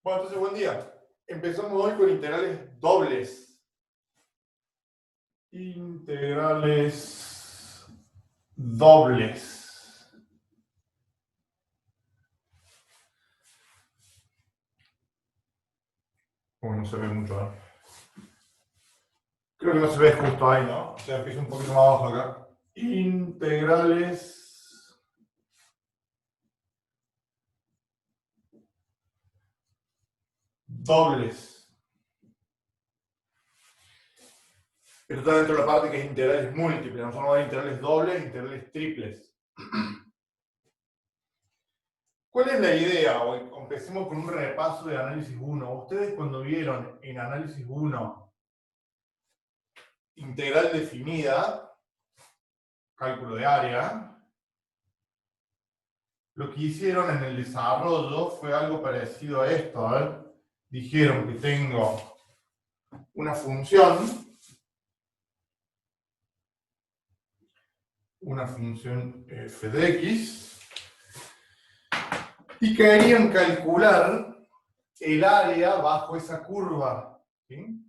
Bueno, entonces, buen día. Empezamos hoy con integrales dobles. Integrales dobles. Como no se ve mucho, ¿eh? Creo que no se ve justo ahí, ¿no? O sea, empiezo un poquito más abajo acá. Integrales dobles. Esto está dentro de la parte que es integrales múltiples. Nosotros vamos a ver integrales dobles, integrales triples. ¿Cuál es la idea? Hoy empecemos con un repaso de análisis 1. Ustedes cuando vieron en análisis 1 integral definida, cálculo de área, lo que hicieron en el desarrollo fue algo parecido a esto. A ver, dijeron que tengo una función f de x, y querían calcular el área bajo esa curva, ¿sí?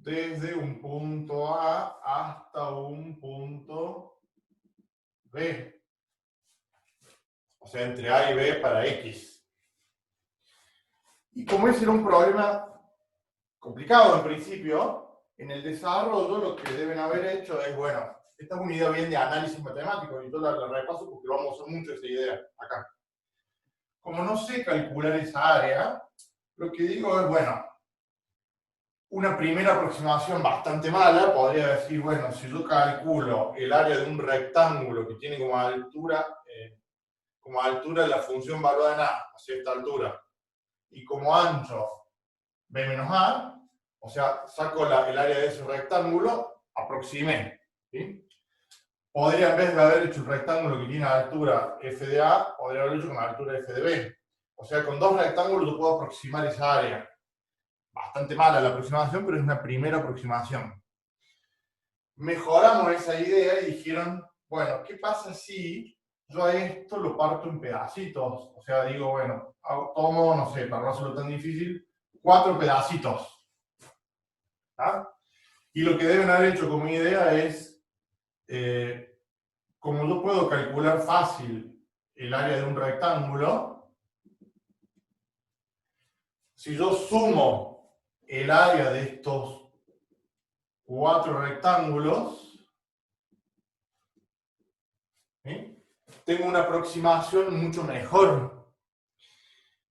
Desde un punto A hasta un punto B. O sea, entre A y B para X. Y como ese era un problema complicado en principio, en el desarrollo lo que deben haber hecho es, bueno, esta es una idea bien de análisis matemático, y yo la repaso porque vamos a usar mucho esa idea acá. Como no sé calcular esa área, lo que digo es, bueno, una primera aproximación bastante mala podría decir, bueno, si yo calculo el área de un rectángulo que tiene como altura la función valuada en A, a cierta altura, y como ancho B menos A, o sea, saco el área de ese rectángulo, aproximé, ¿sí? Podría, en vez de haber hecho un rectángulo que tiene altura f de A, podría haberlo hecho con altura f de B. O sea, con dos rectángulos yo puedo aproximar esa área. Bastante mala la aproximación, pero es una primera aproximación. Mejoramos esa idea y dijeron, bueno, ¿qué pasa si yo a esto lo parto en pedacitos? O sea, digo, bueno, tomo, no sé, para no hacerlo tan difícil, 4 pedacitos. ¿Ah? Y lo que deben haber hecho como idea es, como yo puedo calcular fácil el área de un rectángulo, si yo sumo el área de estos 4 rectángulos, ¿sí?, tengo una aproximación mucho mejor.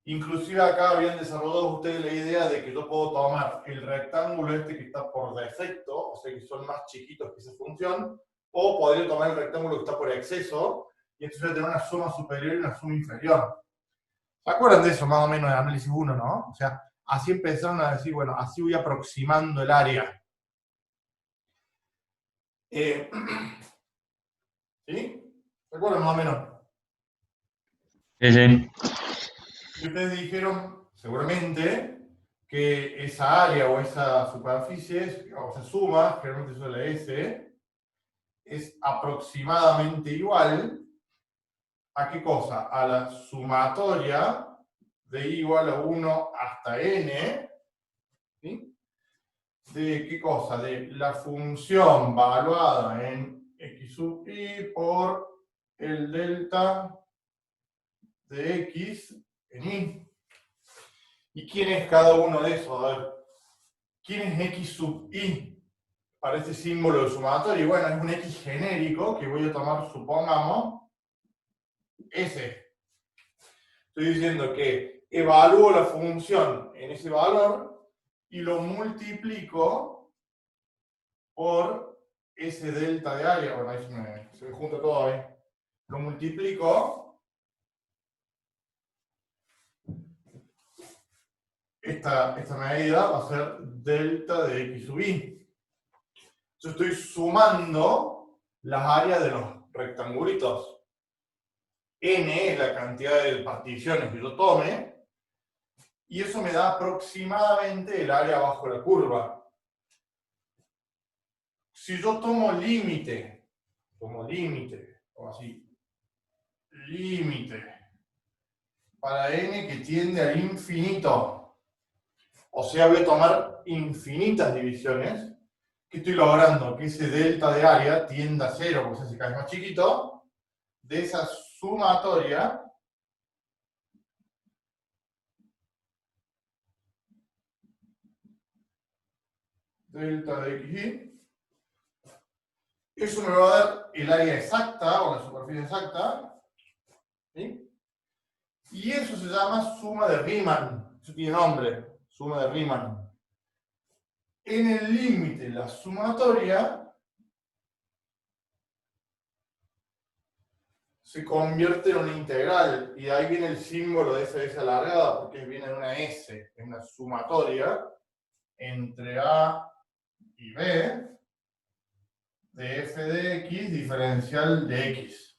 Inclusive acá habían desarrollado ustedes la idea de que yo puedo tomar el rectángulo este que está por defecto, o sea que son más chiquitos que esa función, o podría tomar el rectángulo que está por exceso, y entonces voy a tener una suma superior y una suma inferior. ¿Se acuerdan de eso más o menos de análisis 1, no? O sea, así empezaron a decir, bueno, así voy aproximando el área. ¿Sí? ¿Se acuerdan más o menos? Sí, sí. Y ustedes dijeron, seguramente, que esa área o esa superficie, o esa suma, generalmente suele S, es aproximadamente igual a qué cosa? A la sumatoria de igual a 1 hasta n, ¿sí?, de qué cosa? De la función valuada en x sub i por el delta de x en y. ¿Y quién es cada uno de esos? A ver, ¿quién es x sub i para este símbolo de sumatorio? Y bueno, es un x genérico que voy a tomar, supongamos, S. Estoy diciendo que evalúo la función en ese valor y lo multiplico por ese delta de área. Bueno, ahí se me junta todo ahí. Lo multiplico. Esta medida va a ser delta de x sub i. Yo estoy sumando las áreas de los rectangulitos. N es la cantidad de particiones que yo tome, y eso me da aproximadamente el área bajo la curva. Si yo tomo límite, o así, límite para n que tiende al infinito. O sea, voy a tomar infinitas divisiones. ¿Qué estoy logrando? Que ese delta de área tienda a 0, porque se hace cada vez más chiquito. De esa sumatoria, delta de xy, eso me va a dar el área exacta, o la superficie exacta, ¿sí? Y eso se llama suma de Riemann. Eso tiene nombre, suma de Riemann. En el límite, la sumatoria se convierte en una integral, y de ahí viene el símbolo de esa S alargada, porque viene de una S, es una sumatoria entre A y B de f de x diferencial de x.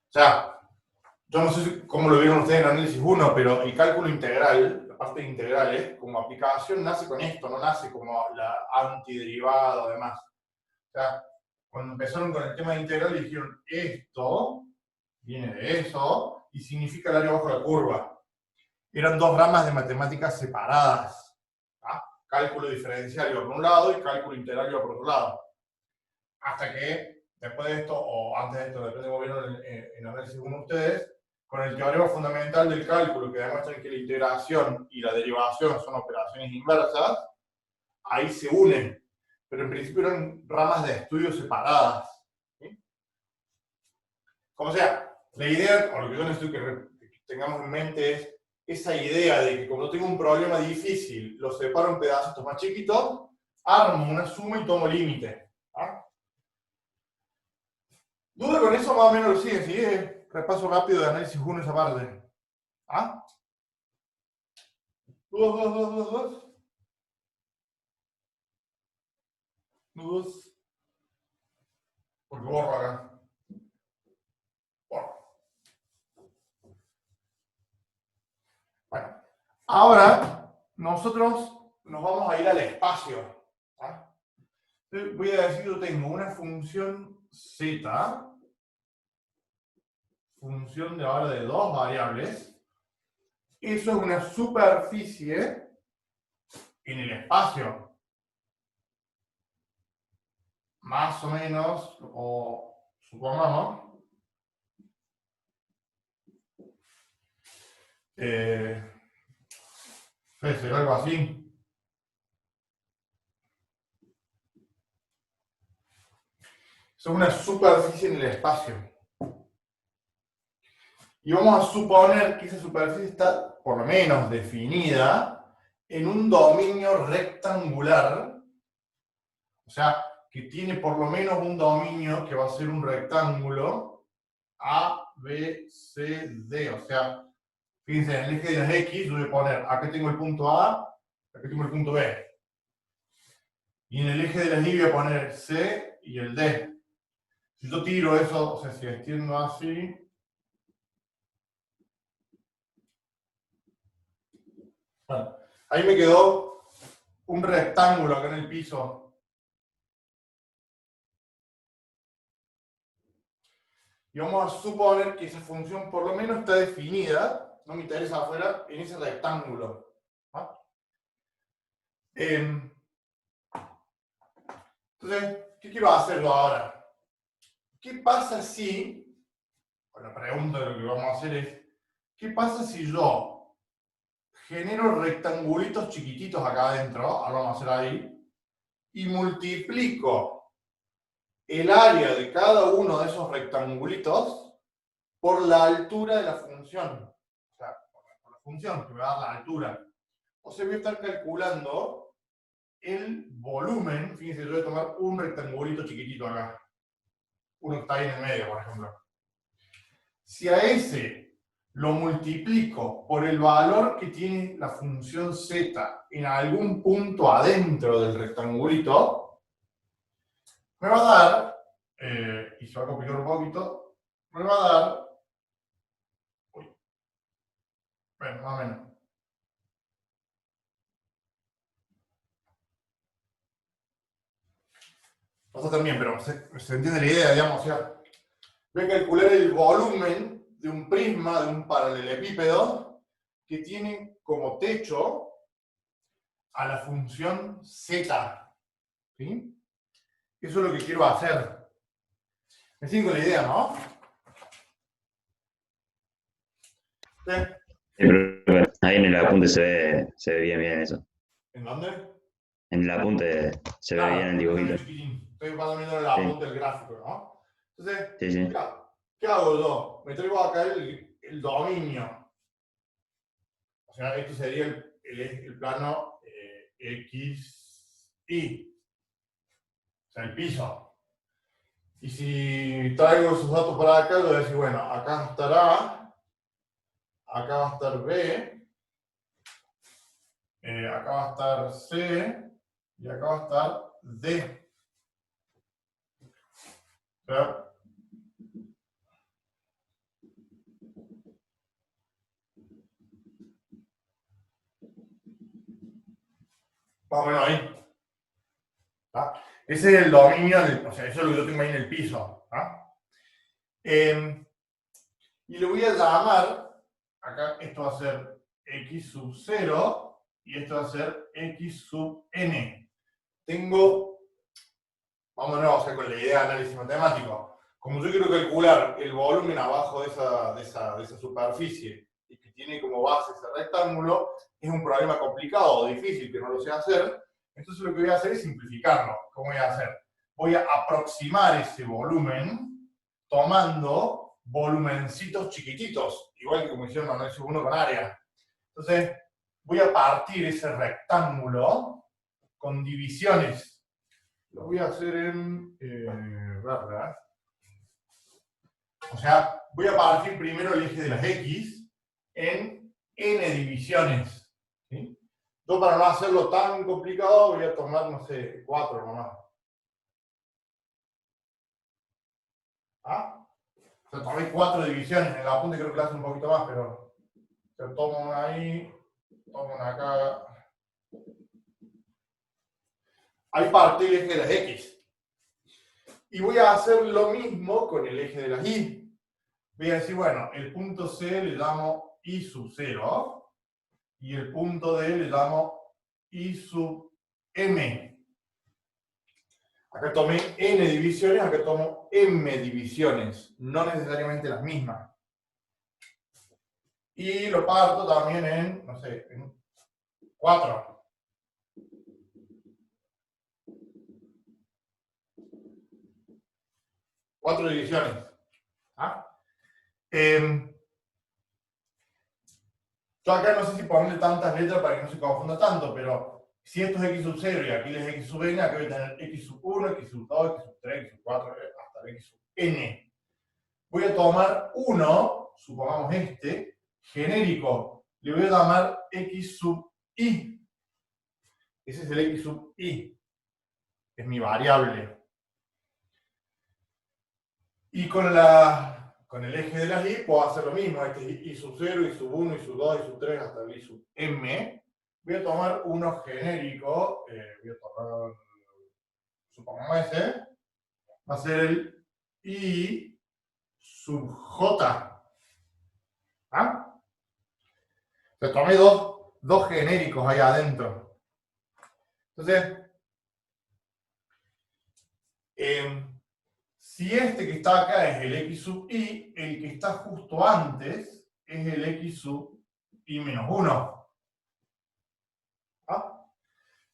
O sea, yo no sé cómo lo vieron ustedes en análisis 1, pero el cálculo integral, la parte de integrales, como aplicación nace con esto, no nace como la antiderivada o demás. O sea, cuando empezaron con el tema de integral dijeron esto viene de eso y significa el área bajo la curva. Eran dos ramas de matemáticas separadas. ¿Ah? Cálculo diferencial por un lado y cálculo integral por otro lado. Hasta que, después de esto, o antes de esto, depende de cómo vieron en análisis 1 ustedes, con el teorema fundamental del cálculo, que demuestran que la integración y la derivación son operaciones inversas, ahí se unen. Pero en principio eran ramas de estudio separadas. ¿Sí? Como sea, la idea, o lo que yo necesito que tengamos en mente es esa idea de que cuando tengo un problema difícil, lo separo en pedacitos más chiquitos, armo una suma y tomo límite. ¿Ah? ¿Duda con eso? Más o menos lo siguen, ¿sí? Repaso rápido de análisis 1 esa parte. ¿Ah? ¿Dudas? ¿Dudas? Porque borro acá. Borro. Bueno, ahora nosotros nos vamos a ir al espacio. ¿Ah? Voy a decir, yo tengo una función z, función de ahora de dos variables. Eso es una superficie en el espacio. Más o menos, o supongamos, será algo así. Es una superficie en el espacio. Y vamos a suponer que esa superficie está, por lo menos, definida en un dominio rectangular. O sea, que tiene por lo menos un dominio que va a ser un rectángulo A, B, C, D. O sea, fíjense, en el eje de las X yo voy a poner, acá tengo el punto A, acá tengo el punto B. Y en el eje de las Y voy a poner C y el D. Si yo tiro eso, o sea, si extiendo así, bueno, ahí me quedó un rectángulo acá en el piso. Y vamos a suponer que esa función por lo menos está definida, no me interesa afuera, en ese rectángulo. ¿Ah? Entonces, ¿qué quiero hacerlo ahora? ¿Qué pasa si, o la pregunta de lo que vamos a hacer es, ¿qué pasa si yo genero rectangulitos chiquititos acá adentro, ahora vamos a hacer ahí, y multiplico el área de cada uno de esos rectangulitos por la altura de la función? O sea, por la función que me va a dar la altura. O sea, voy a estar calculando el volumen. Fíjense, yo voy a tomar un rectangulito chiquitito acá. Uno que está ahí en el medio, por ejemplo. Si a ese lo multiplico por el valor que tiene la función z en algún punto adentro del rectangulito, me va a dar, y se va a complicar un poquito, me va a dar, bueno, más o menos. Pasa también, pero se entiende la idea, digamos, o sea, voy a calcular el volumen de un prisma, de un paralelepípedo, que tiene como techo a la función z. ¿Sí? Eso es lo que quiero hacer. Me siguen con la idea, ¿no? ¿Sí? Ahí en el apunte se ve bien eso. ¿En dónde? En el apunte se ve bien Claro, el porque está dibujito. medio chiquitín. Estoy pasando el Sí, apunte del gráfico, ¿no? Entonces, sí, sí. ¿qué hago yo? Me traigo acá el dominio. O sea, este sería el plano XY. O sea, el piso. Y si traigo esos datos para acá, le voy a decir, bueno, acá estará A, acá va a estar B, acá va a estar C, y acá va a estar D. ¿Verdad? Más o menos ahí. ¿Ah? Ese es el dominio, o sea, eso es lo que yo tengo ahí en el piso. ¿Ah? Y le voy a llamar, acá esto va a ser x sub 0 y esto va a ser x sub n. Tengo, vámonos con la idea de análisis matemático. Como yo quiero calcular el volumen abajo de esa superficie y que tiene como base ese rectángulo, es un problema complicado o difícil que no lo sé hacer, entonces lo que voy a hacer es simplificarlo. ¿Cómo voy a hacer? Voy a aproximar ese volumen tomando volumencitos chiquititos, igual que como hicieron en análisis 1 con área. Entonces, voy a partir ese rectángulo con divisiones. Lo voy a hacer en ¿verdad? O sea, voy a partir primero el eje de las X en n divisiones. ¿Sí? Yo, para no hacerlo tan complicado, voy a tomar, no sé, 4 nomás. ¿Ah? O sea, tomé 4 divisiones. En el apunte creo que lo hace un poquito más, pero yo tomo una ahí, tomo una acá. Ahí parte el eje de las X. Y voy a hacer lo mismo con el eje de las Y. Voy a decir, bueno, el punto C le llamo I sub 0 y el punto D le llamo I sub M. Acá tomé N divisiones, acá tomo M divisiones, no necesariamente las mismas. Y lo parto también en, no sé, en 4. Cuatro divisiones. ¿Ah? Yo acá no sé si ponerle tantas letras para que no se confunda tanto, pero si esto es x sub 0 y aquí es x sub n, acá voy a tener x sub 1, x sub 2, x sub 3, x sub 4, hasta el x sub n. Voy a tomar uno, supongamos este, genérico, le voy a llamar x sub y. Ese es el x sub y, es mi variable. Y con el eje de las y puedo hacer lo mismo, este es y sub 0, y sub 1, y sub 2, y sub 3, hasta el y sub m. Voy a tomar uno genérico, voy a tomar, supongamos ese, va a ser el I sub J. ¿Ah? O sea, tomé dos genéricos ahí adentro. Entonces, si este que está acá es el X sub I, el que está justo antes es el X sub I menos 1. ¿Ah?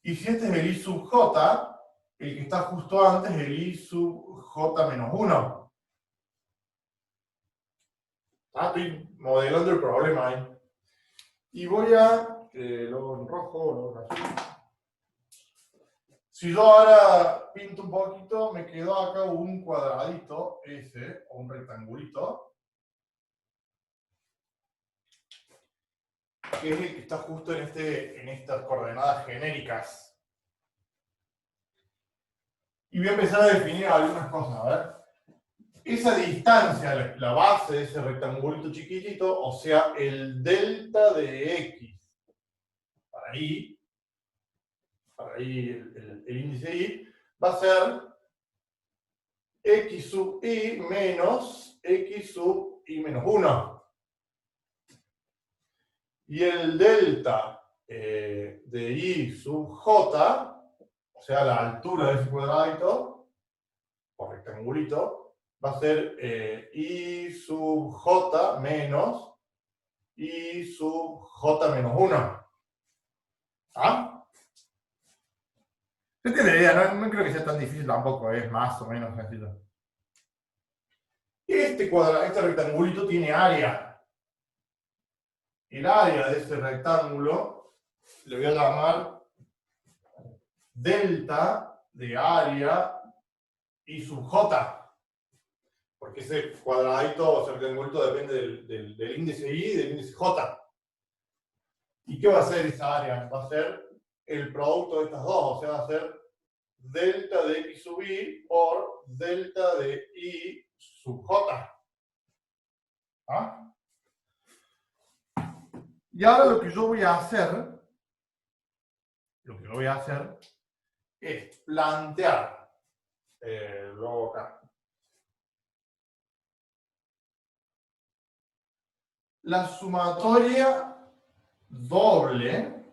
Y si este es el I sub J, el que está justo antes es el I sub J menos 1. Estoy modelando el problema ahí. Y voy a, luego en rojo, luego en azul. Si yo ahora pinto un poquito, me quedó acá un cuadradito, ese, o un rectangulito, que es el que está justo en estas coordenadas genéricas. Y voy a empezar a definir algunas cosas, a ver. Esa distancia, la base de ese rectangulito chiquitito, o sea, el delta de x, para y el índice y, va a ser x sub y menos x sub I menos 1. Y el delta de I sub J, o sea, la altura de ese cuadradito, o rectangulito, va a ser I sub J menos I sub J menos 1. ¿Ah? ¿Se entiende la idea? No creo que sea tan difícil tampoco, es más o menos sencillo. Este rectangulito tiene área. El área de ese rectángulo le voy a llamar delta de área I sub J. Porque ese cuadradito o ese rectangulito depende del índice I y del índice J. ¿Y qué va a ser esa área? Va a ser el producto de estas dos, o sea, va a ser delta de X sub I por delta de I sub J. ¿Ah? Y ahora lo que yo voy a hacer, es plantear, luego acá, la sumatoria doble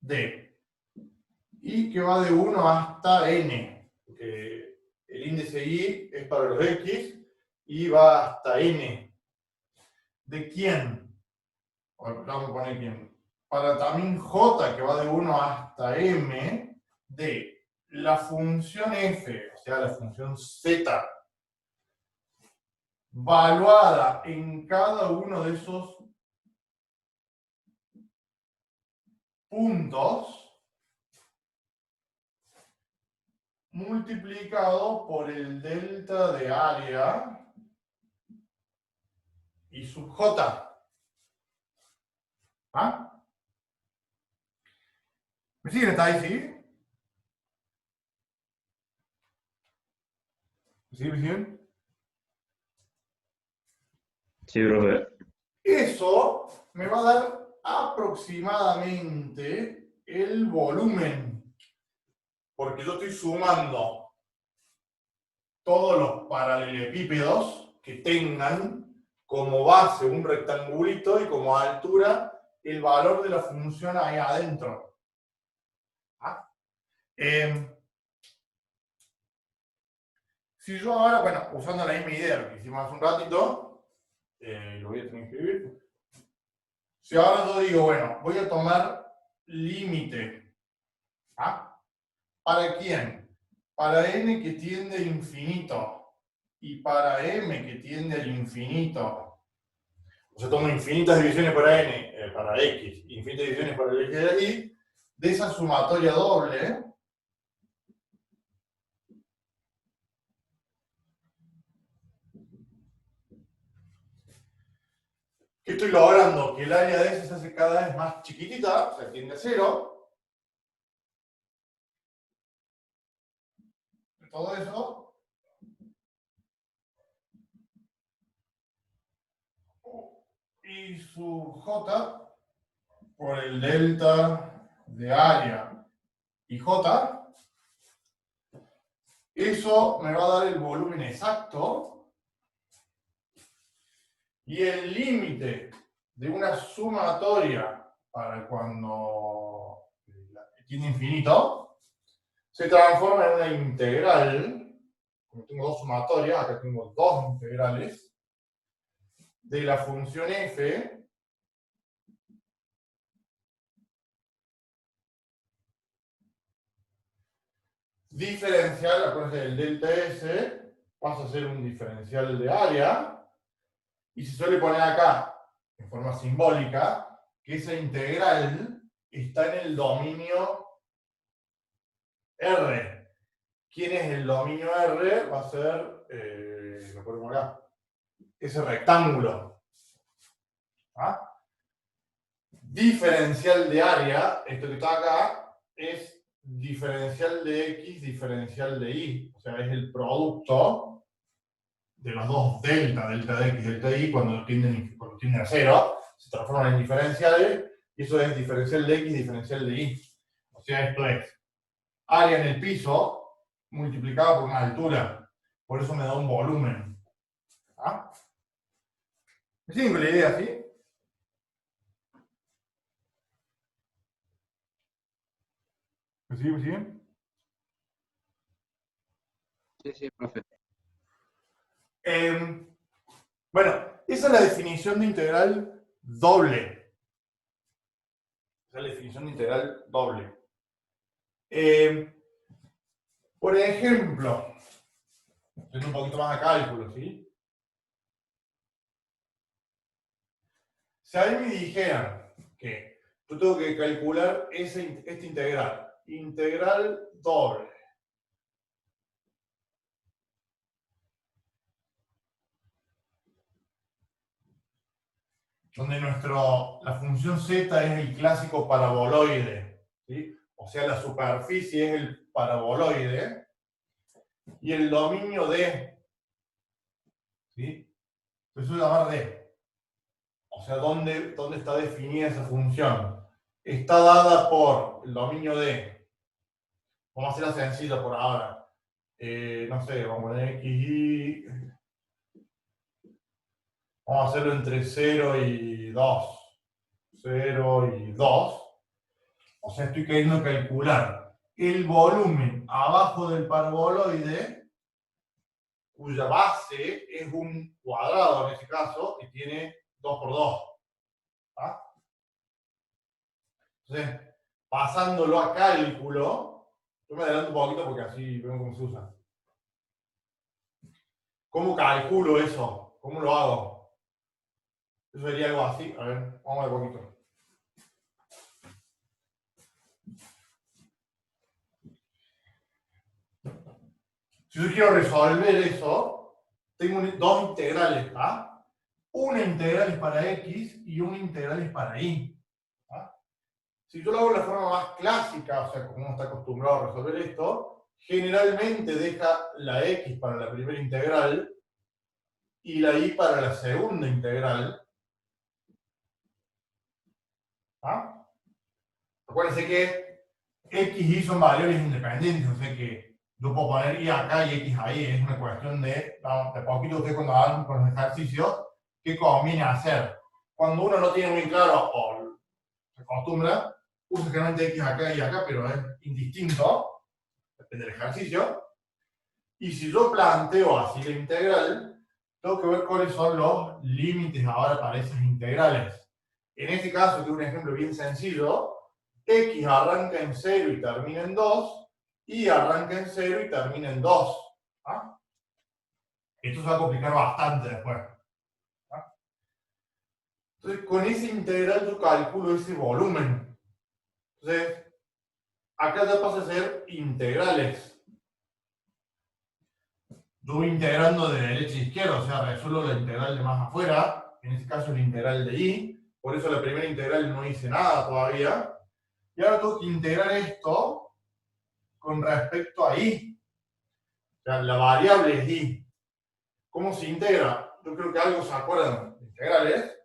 de I que va de 1 hasta N, porque el índice I es para los X y va hasta N. ¿De quién? Vamos a poner quién. Para también J que va de 1 hasta M de la función f, o sea, la función z, valuada en cada uno de esos puntos, multiplicado por el delta de área y sub j. ¿Ah? ¿Me siguen hasta ahí, sí? ¿Me siguen? Sí, profe. Eso me va a dar aproximadamente el volumen, porque yo estoy sumando todos los paralelepípedos que tengan como base un rectangulito y como altura el valor de la función ahí adentro. ¿Ah? Si yo ahora, bueno, usando la misma idea que hicimos hace un ratito, lo voy a tener que escribir. Si ahora yo digo, bueno, voy a tomar límite. ¿Ah? ¿Para quién? Para n que tiende a infinito y para m que tiende al infinito. O sea, tomo infinitas divisiones para n, para x, infinitas divisiones para el eje de y, de esa sumatoria doble, que estoy logrando que el área de ese se hace cada vez más chiquitita, o sea, tiende a 0. Todo eso y sub j por el delta de área y j, eso me va a dar el volumen exacto y el límite de una sumatoria para cuando tiene infinito se transforma en una integral. Como tengo dos sumatorias, acá tengo dos integrales de la función f diferencial, acuérdense del delta S, pasa a ser un diferencial de área, y se suele poner acá, en forma simbólica, que esa integral está en el dominio R. ¿Quién es el dominio R? Va a ser, lo ponemos acá, ese rectángulo. ¿Ah? Diferencial de área, esto que está acá, es diferencial de X, diferencial de Y. O sea, es el producto de los dos delta de X, delta de Y, cuando tienden a 0, se transforman en diferenciales, y eso es diferencial de X, diferencial de Y. O sea, esto es área en el piso multiplicado por una altura. Por eso me da un volumen. ¿Ah? Es simple la idea, ¿sí? ¿Me sigue? ¿Me sigue? Sí, profe. Bueno, esa es la definición de integral doble. Esa es la definición de integral doble. Por ejemplo, yendo un poquito más a cálculo, ¿sí? Si a mí me dijeran que yo tengo que calcular este integral doble, donde la función z es el clásico paraboloide, ¿sí? O sea, la superficie es el paraboloide y el dominio D, ¿sí? Entonces voy a llamar D. O sea, ¿dónde está definida esa función? Está dada por el dominio D. Vamos a hacerla sencilla por ahora. No sé, vamos a poner x y... Vamos a hacerlo entre 0 y 2. 0 y 2. O sea, estoy queriendo calcular el volumen abajo del paraboloide, cuya base es un cuadrado en este caso, que tiene 2 por 2. ¿Ah? Entonces, pasándolo a cálculo, yo me adelanto un poquito porque así vemos cómo se usa. ¿Cómo calculo eso? ¿Cómo lo hago? Eso sería algo así. A ver, vamos a ver un poquito. Si yo quiero resolver eso, tengo dos integrales, ¿ah? Una integral es para x y una integral es para y. ¿Ah? Si yo lo hago de la forma más clásica, o sea, como uno está acostumbrado a resolver esto, generalmente deja la x para la primera integral y la y para la segunda integral. ¿Ah? Acuérdense que x y y son variables independientes, o sea que yo puedo poner y acá y x ahí, es una cuestión de poquito ustedes cuando hagan con los ejercicios, qué conviene hacer. Cuando uno no tiene muy claro o se acostumbra, usa generalmente x acá y acá, pero es indistinto, depende del ejercicio. Y si yo planteo así la integral, tengo que ver cuáles son los límites ahora para esas integrales. En este caso, que es un ejemplo bien sencillo, x arranca en 0 y termina en 2, y arranca en 0 y termina en 2. ¿Ah? Esto se va a complicar bastante después. ¿Ah? Entonces, con esa integral yo calculo ese volumen. Entonces, acá ya pasa a ser integrales. Yo voy integrando de derecha a izquierda, o sea, resuelvo la integral de más afuera, en este caso la integral de y, por eso la primera integral no hice nada todavía, y ahora tengo que integrar esto con respecto a y, o sea, la variable es y. ¿Cómo se integra? Yo creo que algo se acuerdan de integrales.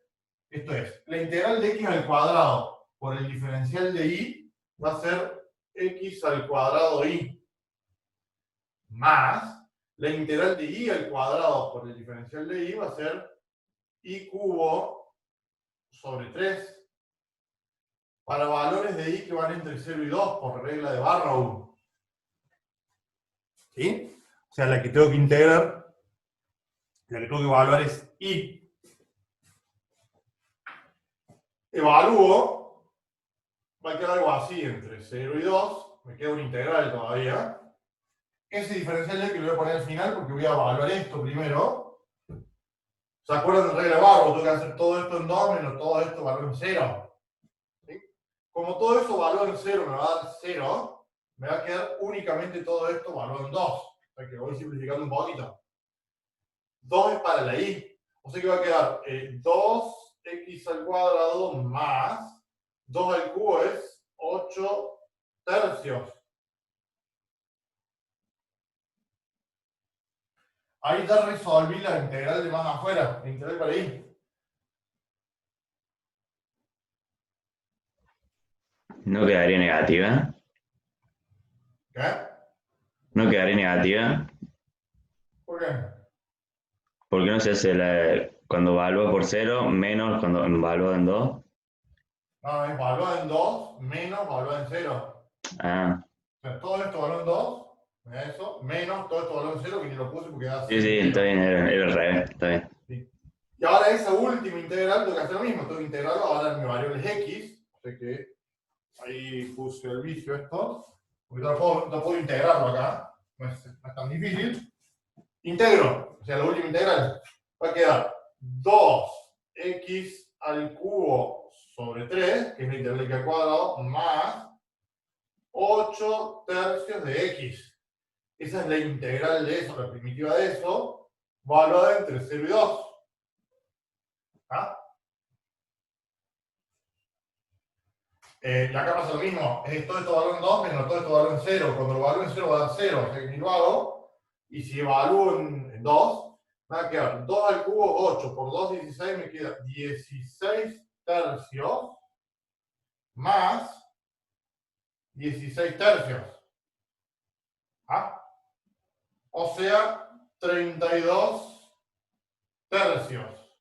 Esto es, la integral de x al cuadrado por el diferencial de y va a ser x al cuadrado y, más la integral de y al cuadrado por el diferencial de y va a ser y cubo sobre 3 para valores de y que van entre 0 y 2 por regla de Barrow. ¿Sí? O sea, la que tengo que integrar, la que tengo que evaluar es y. Evalúo, va a quedar algo así entre 0 y 2, me queda una integral todavía. Ese diferencial de que lo voy a poner al final porque voy a evaluar esto primero. ¿Se acuerdan de la regla de Barrow? Tengo que hacer todo esto en 2 menos todo esto valor en 0. ¿Sí? Como todo esto valor en 0 me va a dar 0, me va a quedar únicamente todo esto valor en 2. O sea que voy simplificando un poquito. 2 es para la y. O sea que va a quedar 2x al cuadrado más 2 al cubo es 8 tercios. Ahí ya resolví la integral de más afuera, la integral para y. ¿No quedaría negativa? ¿Qué? ¿No quedaría negativa? ¿Por qué? ¿Por qué no se hace cuando evalúa por 0 menos cuando evalúa en 2. No, es valor en 2 menos valor en 0. Ah, O sea, todo esto valor en 2, mira eso, menos todo esto valor en 0, que ni lo puse porque da sí, 0 sí, está entero. bien, era al revés, está bien. Sí. Y ahora esa última integral tengo que hacer lo mismo, tengo que integrarlo ahora en mi variable x, o sea que ahí puse el vicio esto, porque no puedo integrarlo acá, no es tan difícil. Integro, o sea, la última integral va a quedar 2x al cubo sobre 3, que es la integral de x al cuadrado, más 8 tercios de x. Esa es la integral de eso, la primitiva de eso, valorada entre 0 y 2. ¿Ah? Acá pasa lo mismo, es todo esto valor en 2 menos todo esto valor en 0. Cuando lo valoro en 0 va a dar 0, o sea que ni lo hago. Y si evalúo en 2, va a quedar 2 al cubo, 8 por 2, 16, me queda 16 tercios más 16 tercios. ¿Ah? O sea, 32 tercios.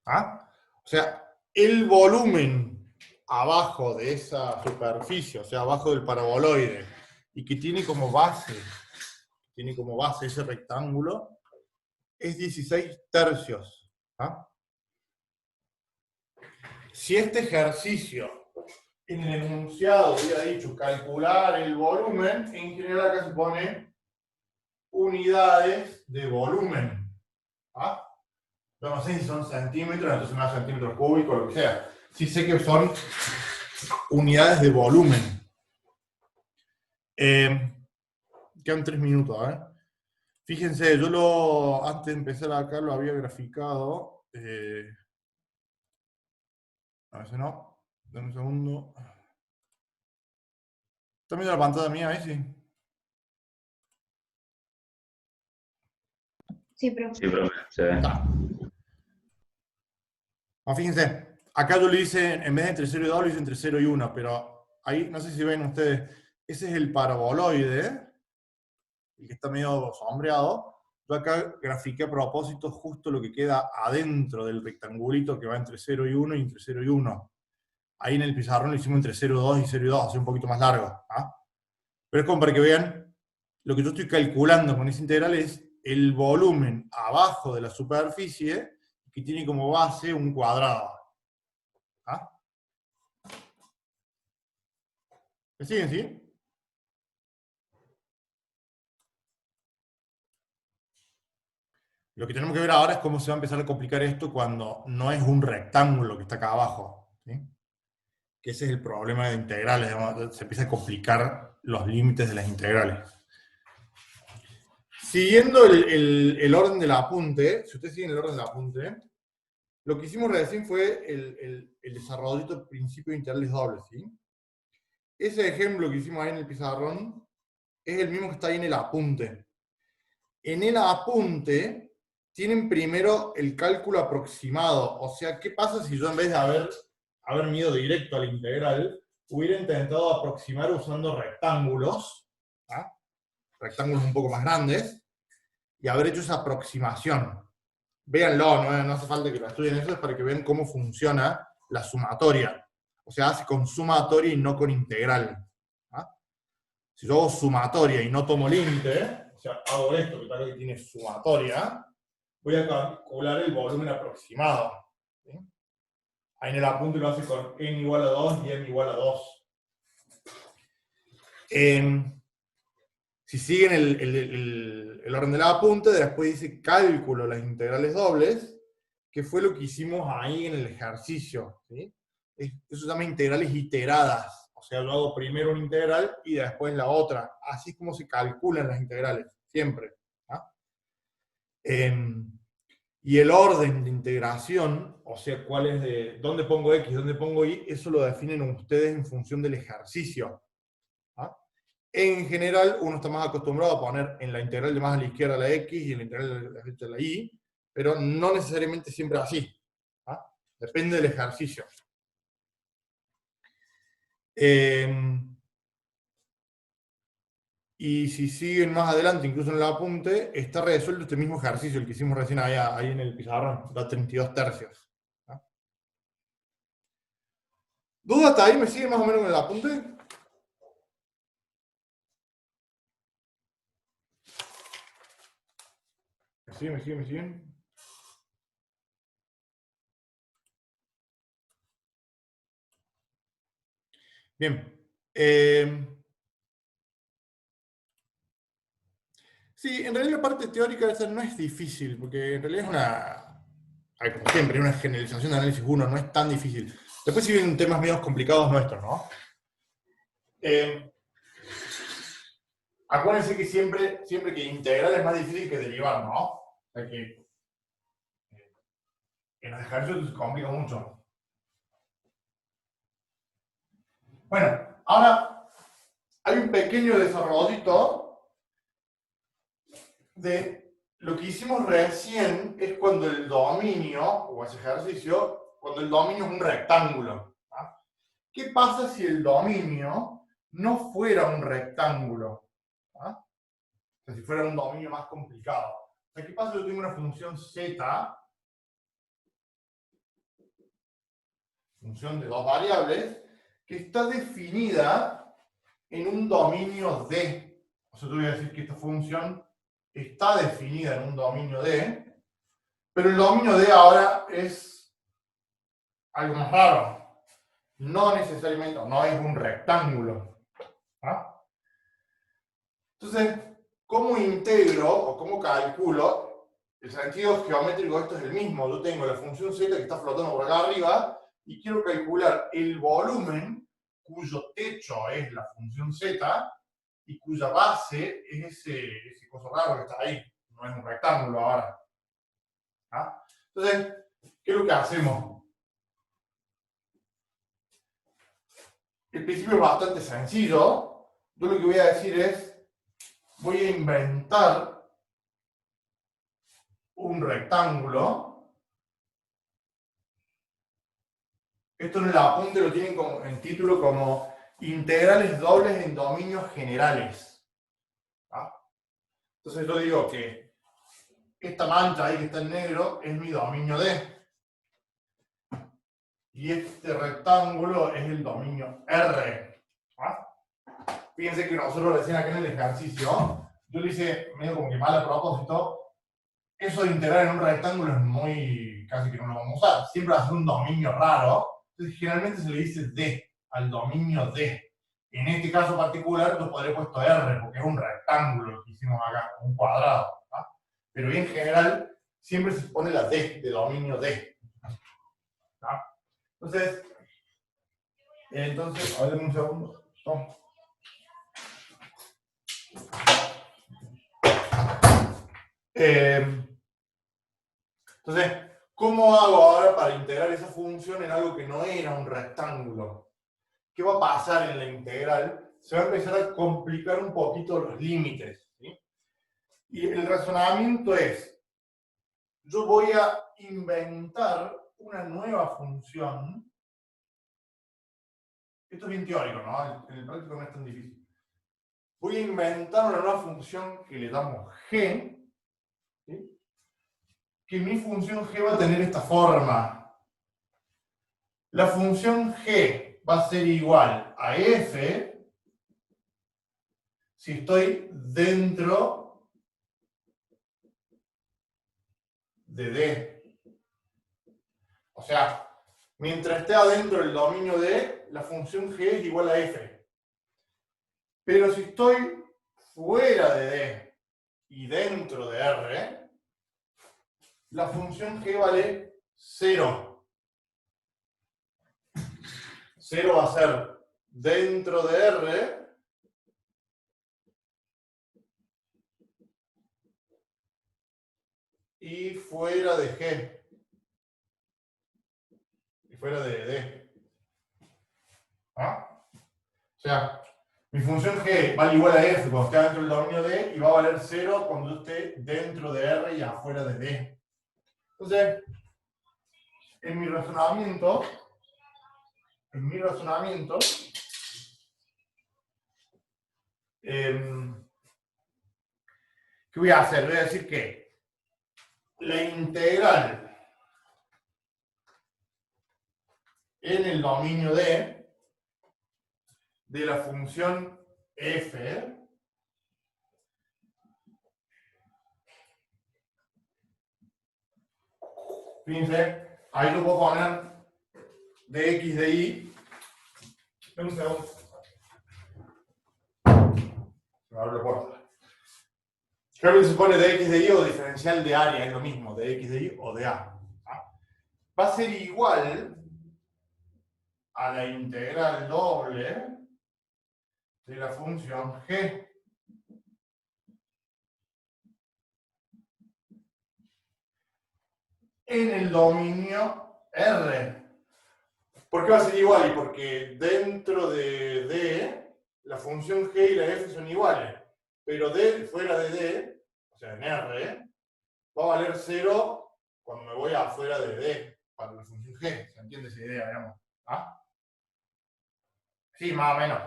¿Ah? O sea, el volumen abajo de esa superficie, o sea, abajo del paraboloide, y que tiene como base ese rectángulo, es 16 tercios. ¿Ah? Si este ejercicio en el enunciado hubiera dicho calcular el volumen, en general acá se pone unidades de volumen. ¿Ah? Yo no sé si son centímetros, entonces más centímetros cúbicos, lo que sea. Sí sé que son unidades de volumen. Quedan 3 minutos, ¿eh? Fíjense, yo antes de empezar acá lo había graficado. A veces no. Dame un segundo. ¿Están viendo la pantalla mía ahí? Sí. Sí, profe. Sí, profe, se ve. Fíjense, acá yo lo hice, en vez de entre 0 y 2, lo hice entre 0 y 1, pero ahí, no sé si ven ustedes, ese es el paraboloide, el que está medio sombreado. Yo acá grafiqué a propósito justo lo que queda adentro del rectangulito que va entre 0 y 1 y entre 0 y 1. Ahí en el pizarrón lo hicimos entre 0 y 2 y 0 y 2, así un poquito más largo. ¿Ah? Pero es como para que vean, lo que yo estoy calculando con esa integral es el volumen abajo de la superficie que tiene como base un cuadrado. ¿Ah? ¿Me siguen, sí? Lo que tenemos que ver ahora es cómo se va a empezar a complicar esto cuando no es un rectángulo que está acá abajo. ¿Sí? Que ese es el problema de integrales. Digamos, se empieza a complicar los límites de las integrales. Siguiendo el orden del apunte, si ustedes siguen el orden del apunte, lo que hicimos recién fue el desarrollito del principio de integrales dobles. ¿Sí? Ese ejemplo que hicimos ahí en el pizarrón es el mismo que está ahí en el apunte. En el apunte tienen primero el cálculo aproximado. O sea, ¿qué pasa si yo en vez de haber ido directo a la integral, hubiera intentado aproximar usando rectángulos, ¿ah? Rectángulos un poco más grandes, y haber hecho esa aproximación? Véanlo, no hace falta que lo estudien, eso es para que vean cómo funciona la sumatoria. O sea, hace con sumatoria y no con integral. ¿Ah? Si yo hago sumatoria y no tomo límite, o sea, hago esto, que tal que tiene sumatoria, voy a calcular el volumen aproximado. ¿Sí? Ahí en el apunte lo hace con n igual a 2 y n igual a 2. Si siguen el orden del apunte, después dice cálculo las integrales dobles, que fue lo que hicimos ahí en el ejercicio. ¿Sí? Eso se llama integrales iteradas. O sea, yo hago primero una integral y después la otra. Así es como se calculan las integrales, siempre. ¿Ah? Y el orden de integración, o sea, cuál es de dónde pongo x, dónde pongo y, eso lo definen ustedes en función del ejercicio. ¿Ah? En general, uno está más acostumbrado a poner en la integral de más a la izquierda la x y en la integral de la derecha la y, pero no necesariamente siempre así. ¿Ah? Depende del ejercicio. Y si siguen más adelante, incluso en el apunte, está resuelto este mismo ejercicio, el que hicimos recién ahí en el pizarrón, da 32 tercios. ¿Ah? ¿Duda hasta ahí? ¿Me siguen más o menos con el apunte? ¿Me siguen? Bien. Sí, en realidad la parte teórica de esta no es difícil, porque en realidad es como siempre, una generalización de análisis 1, no es tan difícil. Después sí vienen temas medio complicados nuestros, ¿no? Acuérdense que siempre que integrar es más difícil que derivar, ¿no? O sea que en los ejercicios se complica mucho. Bueno, ahora hay un pequeño desarrollito de lo que hicimos recién, es cuando el dominio, o ese ejercicio, cuando el dominio es un rectángulo. ¿Ah? ¿Qué pasa si el dominio no fuera un rectángulo? ¿Ah? O sea, si fuera un dominio más complicado. O sea, ¿qué pasa si yo tengo una función z, función de dos variables, que está definida en un dominio D? O sea, te voy a decir que esta función está definida en un dominio D, pero el dominio D ahora es algo más raro. No necesariamente, no es un rectángulo. ¿Ah? Entonces, ¿cómo integro o cómo calculo? El sentido geométrico de esto es el mismo. Yo tengo la función z que está flotando por acá arriba y quiero calcular el volumen cuyo techo es la función z y cuya base es ese coso raro que está ahí. No es un rectángulo ahora. ¿Ah? Entonces, ¿qué es lo que hacemos? El principio es bastante sencillo. Yo lo que voy a decir es, voy a inventar un rectángulo. Esto en el apunte lo tienen como, en título como integrales dobles en dominios generales. ¿Ah? Entonces yo digo que esta mancha ahí que está en negro es mi dominio D. Y este rectángulo es el dominio R. ¿Ah? Fíjense que nosotros recién acá en el ejercicio, yo le hice medio como que mal a propósito. Eso de integrar en un rectángulo es muy, casi que no lo vamos a usar. Siempre va a ser un dominio raro. Entonces generalmente se le dice D, al dominio D. En este caso particular yo podría haber puesto R, porque es un rectángulo que hicimos acá, un cuadrado. ¿Ah? Pero en general siempre se pone la D, de dominio D. ¿Ah? Entonces, a ver, un segundo. No. Entonces, ¿cómo hago ahora para integrar esa función en algo que no era un rectángulo? ¿Qué va a pasar en la integral? Se va a empezar a complicar un poquito los límites. ¿Sí? Y el razonamiento es, yo voy a inventar una nueva función. Esto es bien teórico, ¿no? En el práctico no es tan difícil. Voy a inventar una nueva función que le damos g, ¿sí? Que mi función g va a tener esta forma. La función g va a ser igual a f si estoy dentro de D. O sea, mientras esté adentro del dominio D, la función g es igual a f. Pero si estoy fuera de D y dentro de R, la función g vale 0. 0 va a ser dentro de R y fuera de G. Y fuera de D. ¿Ah? O sea, mi función g vale igual a f cuando esté dentro del dominio D y va a valer 0 cuando esté dentro de R y afuera de D. Entonces, en mi razonamiento, ¿Qué voy a hacer? Voy a decir que la integral en el dominio de la función f, fíjense, ahí lo puedo poner de x de y. Un segundo. Se me abre la puerta. Creo que se pone de x de y o diferencial de área, es lo mismo, de x de y o de a. Va a ser igual a la integral doble de la función g. En el dominio R. ¿Por qué va a ser igual? Y porque dentro de D, la función g y la f son iguales. Pero D fuera de D, o sea, en R, va a valer 0 cuando me voy afuera de D, para la función g. ¿Se entiende esa idea, digamos? ¿Ah? Sí, más o menos.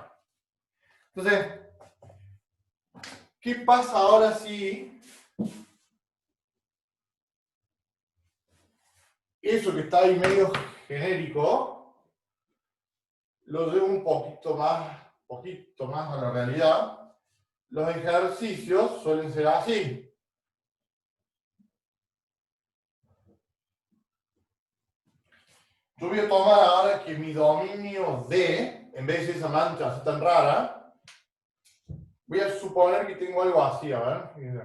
Entonces, ¿qué pasa ahora si eso que está ahí medio genérico lo llevo un poquito más a la realidad? Los ejercicios suelen ser así. Yo voy a tomar ahora que mi dominio D, en vez de esa mancha así tan rara, voy a suponer que tengo algo así, a ver. Fíjense.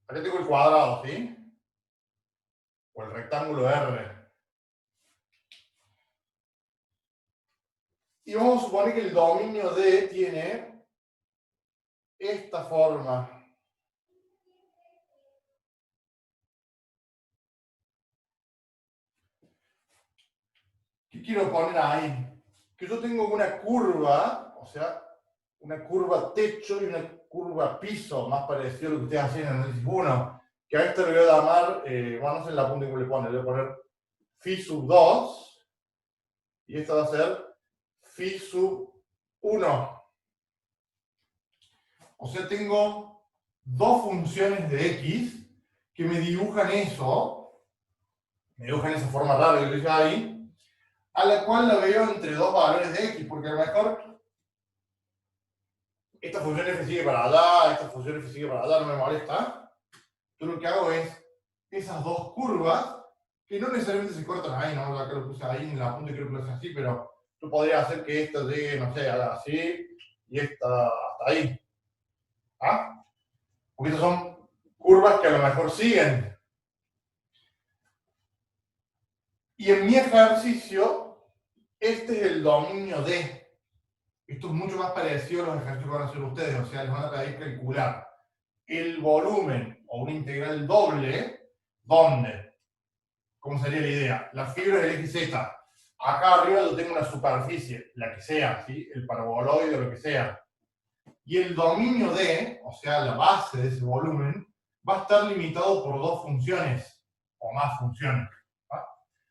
Acá tengo el cuadrado, ¿sí? O el rectángulo R. Y vamos a suponer que el dominio D tiene esta forma. ¿Qué quiero poner ahí? Que yo tengo una curva, o sea, una curva techo y una curva piso, más parecido a lo que ustedes hacían en el análisis 1, que a esto le voy a llamar, bueno, no sé la punta que le pone, le voy a poner phi sub 2, y esta va a ser phi sub 1. O sea, tengo dos funciones de x que me dibujan eso, me dibujan esa forma rara que dije ahí, a la cual la veo entre dos valores de x, porque a lo mejor esta función f sigue para allá, esta función f sigue para allá, no me molesta. Yo lo que hago es esas dos curvas, que no necesariamente se cortan ahí, ¿no? Acá lo puse ahí en la punta y creo que lo puse así, pero yo podría hacer que esta llegue, no sé, así, y esta hasta ahí. ¿Ah? Porque estas son curvas que a lo mejor siguen. Y en mi ejercicio, este es el dominio D. Esto es mucho más parecido a los ejercicios que van a hacer ustedes, o sea, les van a pedir calcular el volumen o una integral doble, ¿dónde? ¿Cómo sería la idea? Las fibras del XZ. Acá arriba yo tengo una superficie, la que sea, ¿sí? El paraboloide o lo que sea. Y el dominio D, o sea, la base de ese volumen, va a estar limitado por dos funciones, o más funciones. ¿Va?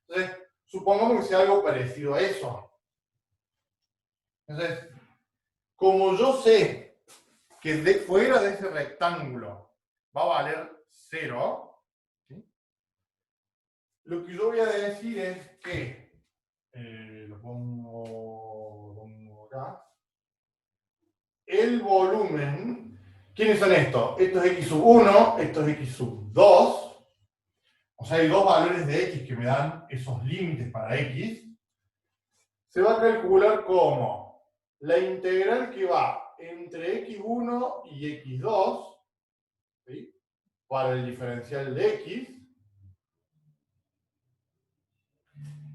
Entonces, supongamos que sea algo parecido a eso. Entonces, como yo sé que fuera de ese rectángulo va a valer 0, ¿sí? Lo que yo voy a decir es que, lo pongo acá, el volumen, ¿quiénes son estos? Esto es x sub 1, esto es x sub 2, o sea, hay dos valores de x que me dan esos límites para x, se va a calcular como la integral que va entre x1 y x2, ¿sí? Para el diferencial de x.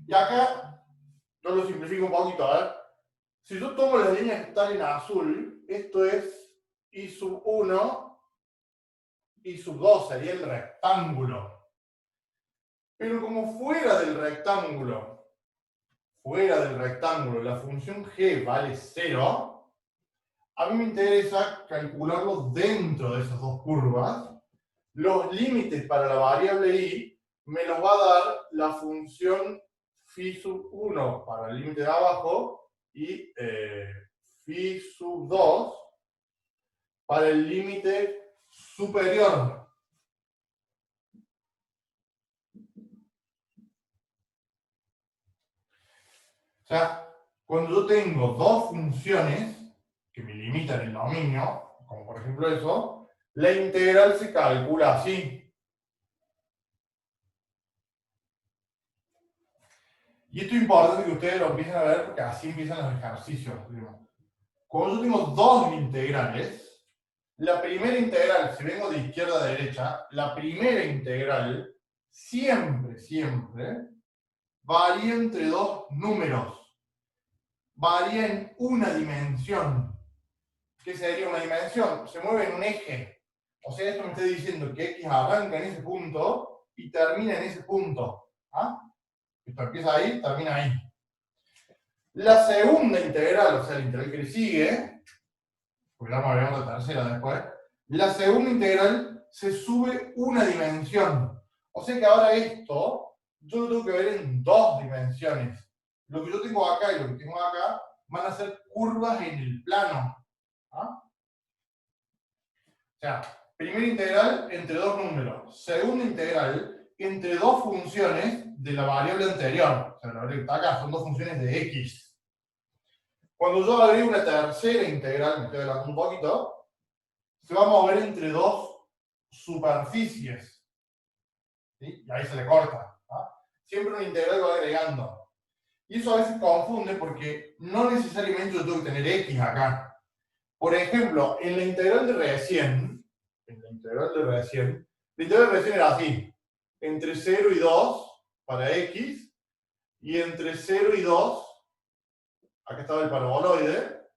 Y acá, yo lo simplifico un poquito, a ver. Si yo tomo las líneas que están en azul, esto es y sub 1, y sub 2, sería el rectángulo. Pero como fuera del rectángulo, la función g vale 0, a mí me interesa calcularlo dentro de esas dos curvas. Los límites para la variable y me los va a dar la función phi sub 1 para el límite de abajo y phi sub 2 para el límite superior. O sea, cuando yo tengo dos funciones que me limitan el dominio, como por ejemplo eso, la integral se calcula así. Y esto es importante que ustedes lo empiecen a ver porque así empiezan los ejercicios. Cuando yo tengo dos integrales, la primera integral, si vengo de izquierda a derecha, la primera integral siempre, siempre varía entre dos números. Varía en una dimensión. ¿Qué sería una dimensión? Se mueve en un eje. O sea, esto me está diciendo que x arranca en ese punto y termina en ese punto. ¿Ah? Esto empieza ahí, termina ahí. La segunda integral, o sea, la integral que le sigue, porque ya veremos la tercera después, la segunda integral se sube una dimensión. O sea que ahora esto, yo lo tengo que ver en dos dimensiones. Lo que yo tengo acá y lo que tengo acá van a ser curvas en el plano. ¿Ah? O sea, primera integral entre dos números. Segunda integral entre dos funciones de la variable anterior. O sea, la variable que está acá son dos funciones de x. Cuando yo agrego una tercera integral, me estoy adelantando un poquito, se va a mover entre dos superficies. ¿Sí? Y ahí se le corta. ¿Ah? Siempre una integral va agregando. Y eso a veces confunde porque no necesariamente yo tengo que tener x acá. Por ejemplo, en la integral de recién, la integral de recién era así. Entre 0 y 2 para x, y entre 0 y 2, acá estaba el paraboloide,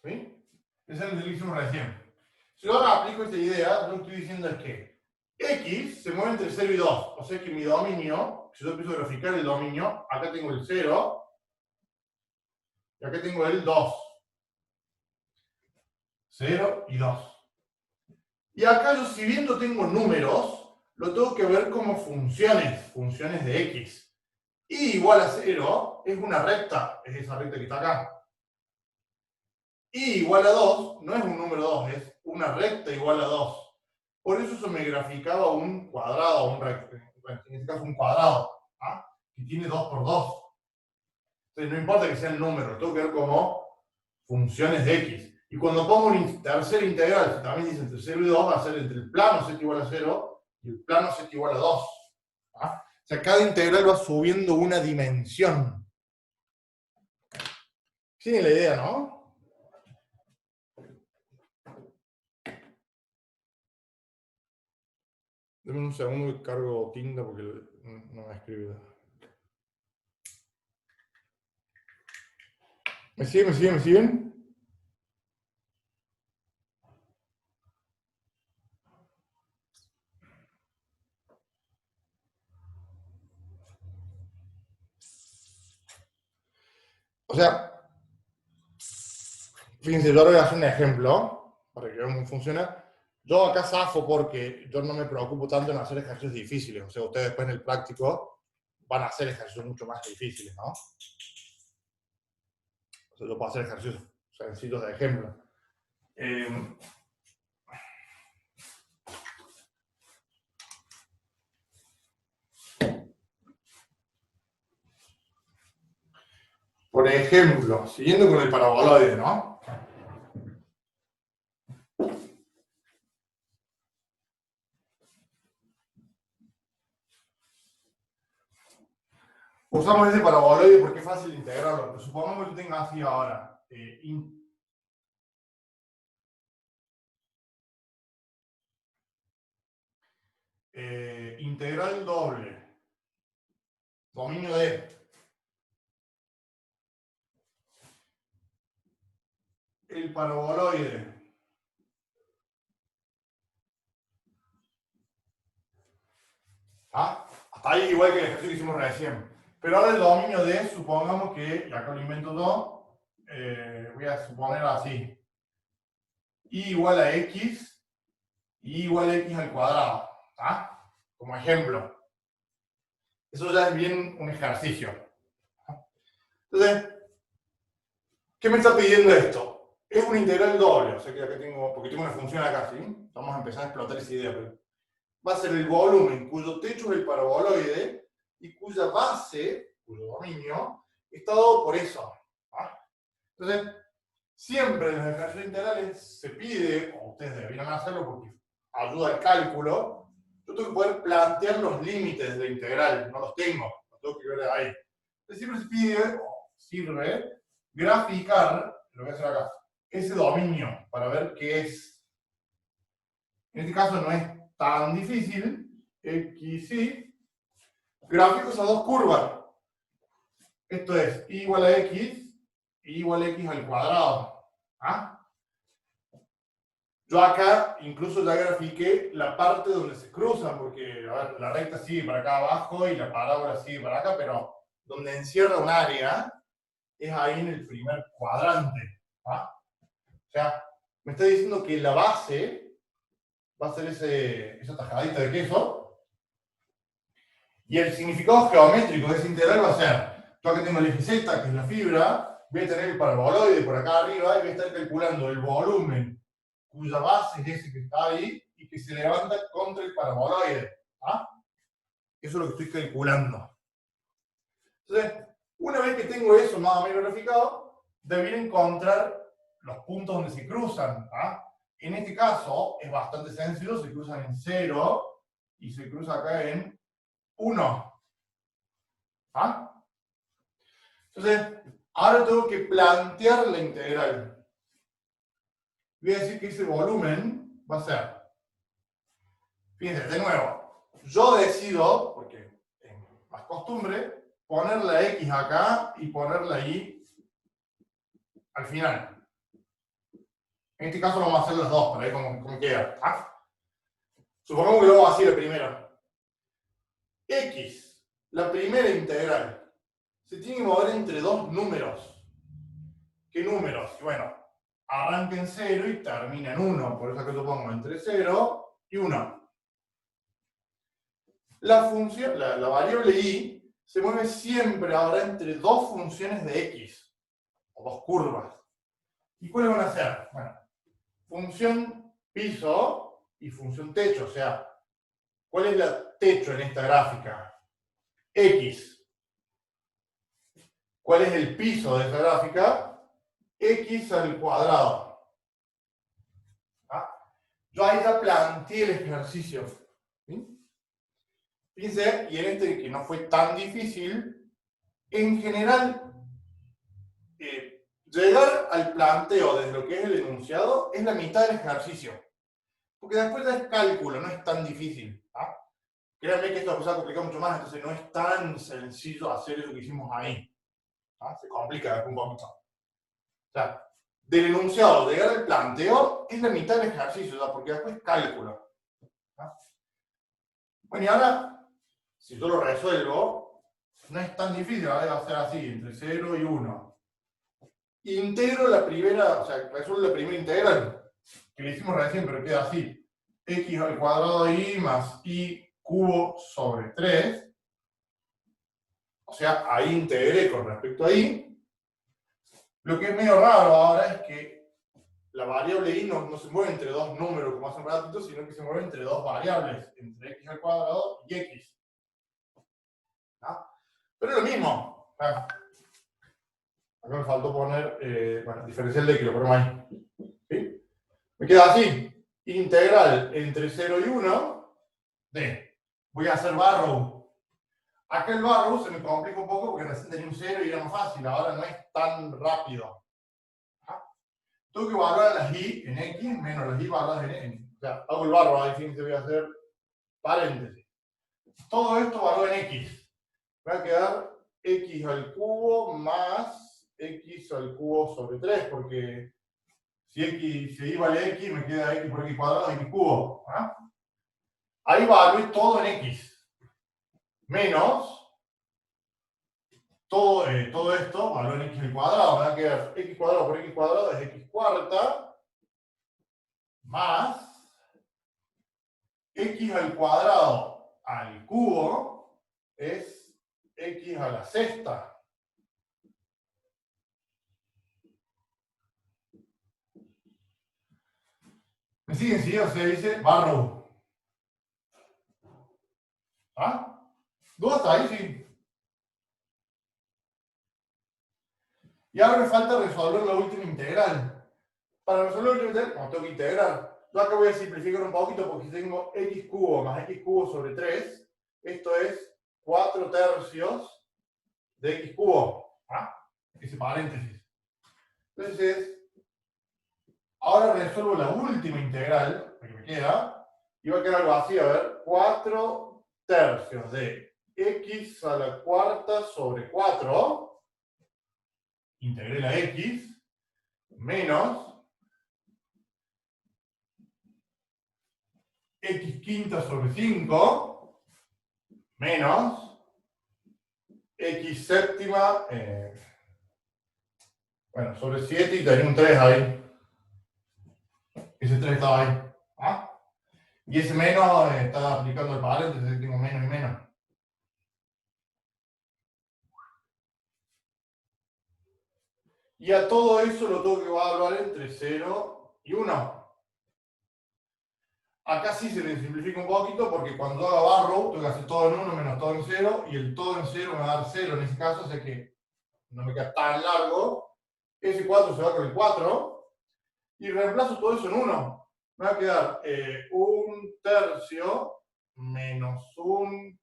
¿sí? Ese es el que hicimos recién. Si yo ahora aplico esta idea, lo que estoy diciendo es que x se mueve entre 0 y 2. O sea que mi dominio, si yo empiezo a graficar el dominio, acá tengo el 0 y acá tengo el 2. 0 y 2. Y acá yo, si bien yo tengo números, lo tengo que ver como funciones de x. Y igual a 0 es una recta, es esa recta que está acá. Y igual a 2 no es un número 2, es una recta igual a 2. Por eso me graficaba un cuadrado, un recto, en este caso un cuadrado, ¿ah? Que tiene 2 por 2. Entonces no importa que sea el número, lo tengo que ver como funciones de x. Y cuando pongo una tercera integral, que también dice entre 0 y 2, va a ser entre el plano z igual a 0 y el plano z igual a 2. ¿Ah? O sea, cada integral va subiendo una dimensión. ¿Tienen la idea, no? Deme un segundo que cargo tinta porque no me ha escribido. ¿Me siguen? O sea, fíjense, yo ahora voy a hacer un ejemplo para que vean cómo funciona. Yo acá zafo porque yo no me preocupo tanto en hacer ejercicios difíciles. O sea, ustedes después en el práctico van a hacer ejercicios mucho más difíciles, ¿no? O sea, yo puedo hacer ejercicios sencillos de ejemplo. Por ejemplo, siguiendo con el paraboloide, ¿no? Usamos ese paraboloide porque es fácil de integrarlo. Pero supongamos que tú tengas así ahora. Integral doble. Dominio de el paraboloide ¿ah? Hasta ahí igual que el ejercicio que hicimos recién. Pero ahora el dominio de, supongamos que, y acá lo invento yo, voy a suponer así. Y igual a x, y igual a x al cuadrado. ¿Ah? Como ejemplo. Eso ya es bien un ejercicio. Entonces, ¿qué me está pidiendo esto? Es una integral doble, o sea que acá tengo, porque tengo una función acá, ¿sí? Vamos a empezar a explotar esa idea. Pero va a ser el volumen cuyo techo es el paraboloide y cuya base, cuyo dominio, está dado por eso. ¿Ah? Entonces, siempre en los ejercicios integrales se pide, o ustedes deberían hacerlo porque ayuda al cálculo, yo tengo que poder plantear los límites de la integral, no los tengo que ver ahí. Entonces siempre se pide, o sirve, graficar, lo voy a hacer acá, ese dominio para ver qué es. En este caso no es tan difícil, x y, gráfico esas dos curvas. Esto es y igual a x, y igual a x al cuadrado. ¿Ah? Yo acá incluso ya grafiqué la parte donde se cruzan, porque a ver, la recta sigue para acá abajo y la parábola sigue para acá, pero donde encierra un área es ahí en el primer cuadrante. ¿Ah? O sea, me está diciendo que la base va a ser esa tajadita de queso, y el significado geométrico de esa integral va a ser, yo acá tengo el eje Z, que es la fibra, voy a tener el paraboloide por acá arriba y voy a estar calculando el volumen cuya base es ese que está ahí y que se levanta contra el paraboloide. ¿Ah? Eso es lo que estoy calculando. Entonces, una vez que tengo eso más o menos graficado, debería encontrar los puntos donde se cruzan. ¿Ah? En este caso es bastante sencillo, se cruzan en 0 y se cruza acá en 1. ¿Ah? Entonces, ahora tengo que plantear la integral. Voy a decir que ese volumen va a ser, fíjense, de nuevo, yo decido, porque es más costumbre, poner la x acá y poner la y al final. En este caso vamos a hacer las dos, para ver cómo queda. ¿Ah? Supongamos que lo vamos a hacer primero. X, la primera integral, se tiene que mover entre dos números. ¿Qué números? Y bueno, arranca en 0 y termina en 1. Por eso acá yo pongo entre 0 y 1. La función, la variable y, se mueve siempre ahora entre dos funciones de x, o dos curvas. ¿Y cuáles van a ser? Bueno, función piso y función techo. O sea, ¿cuál es la techo en esta gráfica? X. ¿Cuál es el piso de esta gráfica? X al cuadrado. ¿Ah? Yo ahí ya planteé el ejercicio. ¿Sí? Fíjense, y en este que no fue tan difícil, en general, llegar al planteo desde lo que es el enunciado es la mitad del ejercicio. Porque después ya es cálculo, no es tan difícil. ¿Ah? Créanme que esto se ha complicado mucho más, entonces no es tan sencillo hacer eso que hicimos ahí. ¿Ah? Se complica un poquito. O sea, del enunciado, llegar al planteo es la mitad del ejercicio, ¿no? Porque después es cálculo. ¿Ah? Bueno, y ahora, si yo lo resuelvo, no es tan difícil, ¿vale? Va a ser así, entre 0 y 1. Integro la primera, o sea, resuelvo la primera integral, que le hicimos recién, pero queda así. X al cuadrado de y más y cubo sobre 3. O sea, ahí integré con respecto a y. Lo que es medio raro ahora es que la variable y no se mueve entre dos números como hace un ratito, sino que se mueve entre dos variables, entre x al cuadrado y x. ¿Ah? Pero es lo mismo. ¿Ah? Acá me faltó poner, bueno, diferencial de x, lo ponemos ahí. ¿Sí? Me queda así. Integral entre 0 y 1 de, voy a hacer barrow. Acá el barrow se me complica un poco porque recién tenía un 0 y era más fácil, ahora no es tan rápido. ¿Ah? Tengo que evaluar las y en x menos las y valoradas en n. O sea, hago el barrow, ahí fíjense, voy a hacer paréntesis. Todo esto valor en x. Me va a quedar x al cubo más x al cubo sobre 3, porque si y vale x, me queda x por x cuadrado, x cubo. ¿Ah? Ahí evalué todo en x. Menos todo esto, valor en x al cuadrado, me va a quedar x cuadrado por x cuadrado es x cuarta, más x al cuadrado al cubo es x a la sexta. ¿Me siguen? Sí, o sea, dice Barrow. ¿Ah? ¿Duda hasta ahí? Sí. Y ahora me falta resolver la última integral. Para resolver la última integral, como tengo que integrar, yo acá voy a simplificar un poquito porque si tengo x cubo más x cubo sobre 3, esto es 4 tercios de x cubo. ¿Ah? Ese paréntesis. Entonces, ahora resuelvo la última integral, la que me queda, y va a quedar algo así, a ver, 4 tercios de x a la cuarta sobre 4, integré la x, menos x quinta sobre 5, menos x séptima, bueno, sobre 7 y tenía un 3 ahí. Ese 3 estaba ahí. ¿Ah? Y ese menos está aplicando el paréntesis, tengo menos y menos. Y a todo eso lo tengo que evaluar entre 0 y 1. Acá sí se le simplifica un poquito porque cuando yo haga Barrow tengo que hacer todo en 1 menos todo en 0 y el todo en 0 me va a dar 0 en ese caso, o sea que no me queda tan largo. Ese 4 se va con el 4 y reemplazo todo eso en 1. Me va a quedar 1 tercio menos 1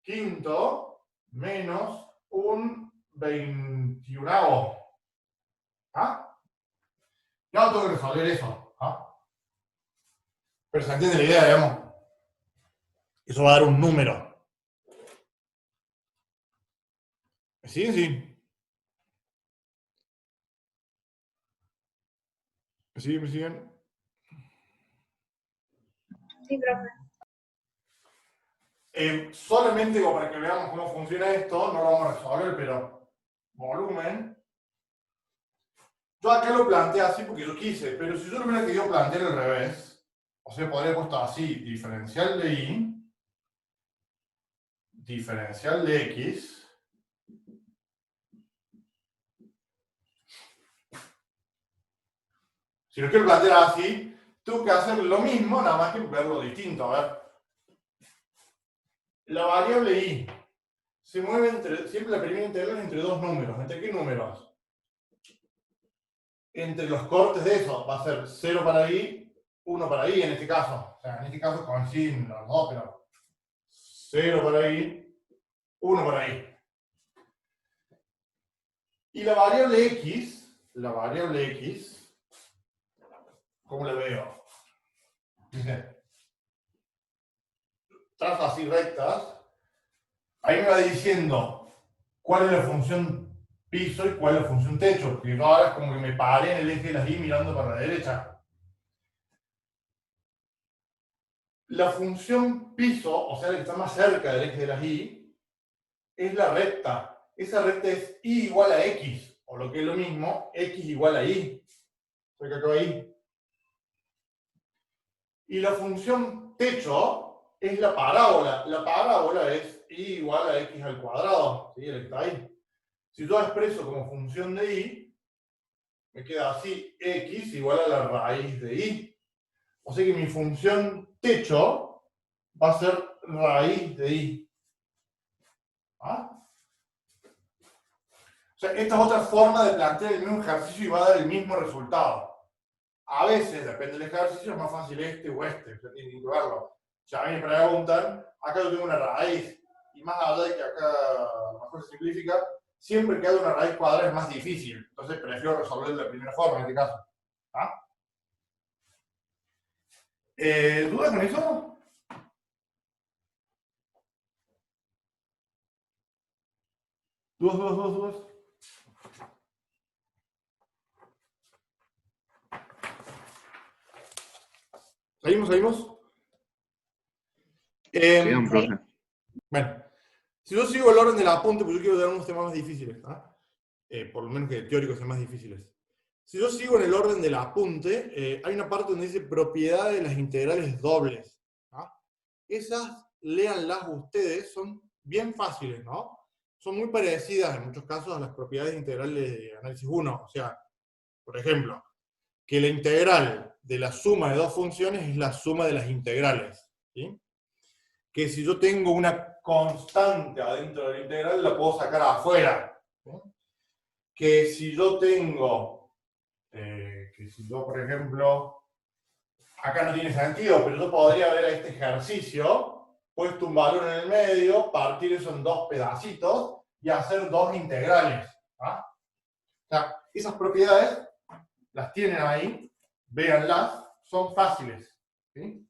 quinto menos 1 21avo. ¿Ah? Ya tengo que resolver eso. ¿Ah? Pero se entiende la idea, digamos. Eso va a dar un número. ¿Me siguen? Sí. ¿Me siguen? ¿Me siguen? Sí, profe. Solamente como para que veamos cómo funciona esto, no lo vamos a resolver, pero volumen. Yo acá lo planteé así porque yo quise, pero si yo lo hubiera querido plantear al revés, o sea, podría haber puesto así, diferencial de y, diferencial de x, si lo quiero plantear así, tengo que hacer lo mismo, nada más que verlo distinto. A ver. La variable y se mueve siempre la primera integral entre dos números. ¿Entre qué números? Entre los cortes de eso. Va a ser 0 para y, 1 para y en este caso. O sea, en este caso coinciden los dos, pero 0 para y, 1 para y. Y la variable x, ¿cómo la veo? Dice, trazos así rectas, ahí me va diciendo cuál es la función piso y cuál es la función techo, porque yo ahora es como que me paré en el eje de las y mirando para la derecha. La función piso, o sea, la que está más cerca del eje de las y, es la recta. Esa recta es y igual a x, o lo que es lo mismo, x igual a y. ¿Se que acaba ahí? Y la función techo es la parábola. La parábola es y igual a x al cuadrado, ¿sí? El que está ahí. Si yo expreso como función de y, me queda así, x igual a la raíz de y. O sea que mi función techo va a ser raíz de y. ¿Ah? O sea, esta es otra forma de plantear el mismo ejercicio y va a dar el mismo resultado. A veces, depende del ejercicio, es más fácil este o este. Usted tiene que verlo. Si a mí me preguntan, acá yo tengo una raíz, y más allá de que acá a lo mejor se simplifica, siempre que haya una raíz cuadrada es más difícil. Entonces prefiero resolver de la primera forma en este caso. ¿Ah? ¿Dudas con eso? ¿Dudas? ¿Seguimos? Bien, profe. Bueno, si yo sigo el orden del apunte, pues yo quiero dar unos temas más difíciles, ¿ah? Por lo menos que teóricos sean más difíciles. Si yo sigo en el orden del apunte, hay una parte donde dice propiedades de las integrales dobles. ¿Ah? Esas, léanlas ustedes, son bien fáciles, ¿no? son muy parecidas en muchos casos a las propiedades integrales de análisis 1. O sea, por ejemplo, que la integral de la suma de dos funciones es la suma de las integrales. ¿Sí? Que si yo tengo una constante adentro de la integral, la puedo sacar afuera. ¿Sí? Que si yo tengo, por ejemplo, acá no tiene sentido, pero yo podría ver a este ejercicio, puesto un valor en el medio, partir eso en dos pedacitos y hacer dos integrales. ¿Ah? O sea, esas propiedades las tienen ahí, véanlas, son fáciles. ¿Sí?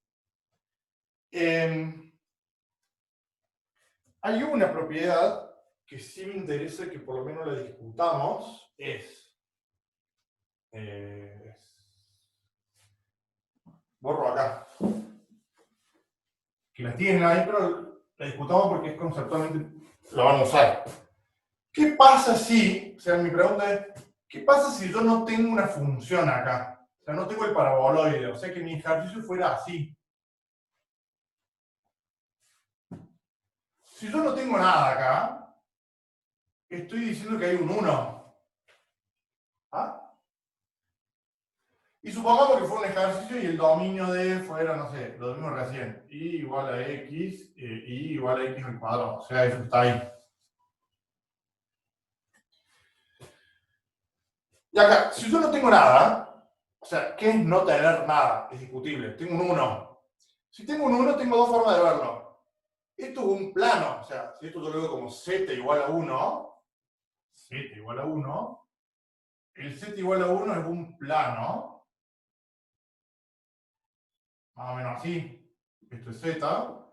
Hay una propiedad que sí me interesa que por lo menos la discutamos, borro acá, que la tienen ahí, pero la discutamos porque es conceptualmente, la van a usar. ¿Qué pasa si, o sea, mi pregunta es, ¿qué pasa si yo no tengo una función acá? O sea, no tengo el paraboloide, o sea, que mi ejercicio fuera así. Si yo no tengo nada acá, estoy diciendo que hay un 1. ¿Ah? Y supongamos que fue un ejercicio y el dominio de fuera, no sé, lo vimos recién, y igual a x, y igual a x al cuadrado, o sea, eso está ahí. Y acá, si yo no tengo nada, o sea, ¿qué es no tener nada? Es discutible, tengo un 1. Si tengo un 1, tengo dos formas de verlo. Esto es un plano, o sea, si esto yo lo veo como z igual a 1, z igual a 1, el z igual a 1 es un plano, más o menos así. Esto es z,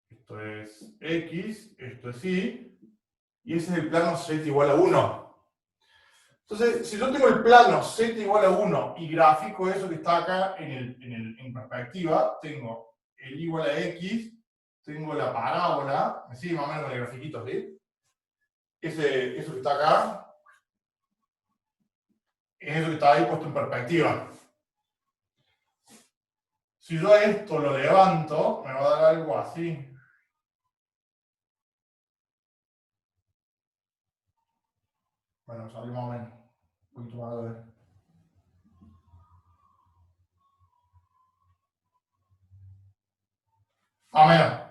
esto es x, esto es y ese es el plano z igual a 1. Entonces, si yo tengo el plano z igual a 1 y grafico eso que está acá en perspectiva, tengo el y igual a x, tengo la parábola, así más o menos con el grafiquito, ¿sí? Eso que está acá, es eso que está ahí puesto en perspectiva. Si yo a esto lo levanto, me va a dar algo así. Bueno, salió más o menos. Un poquito más de... Más o menos.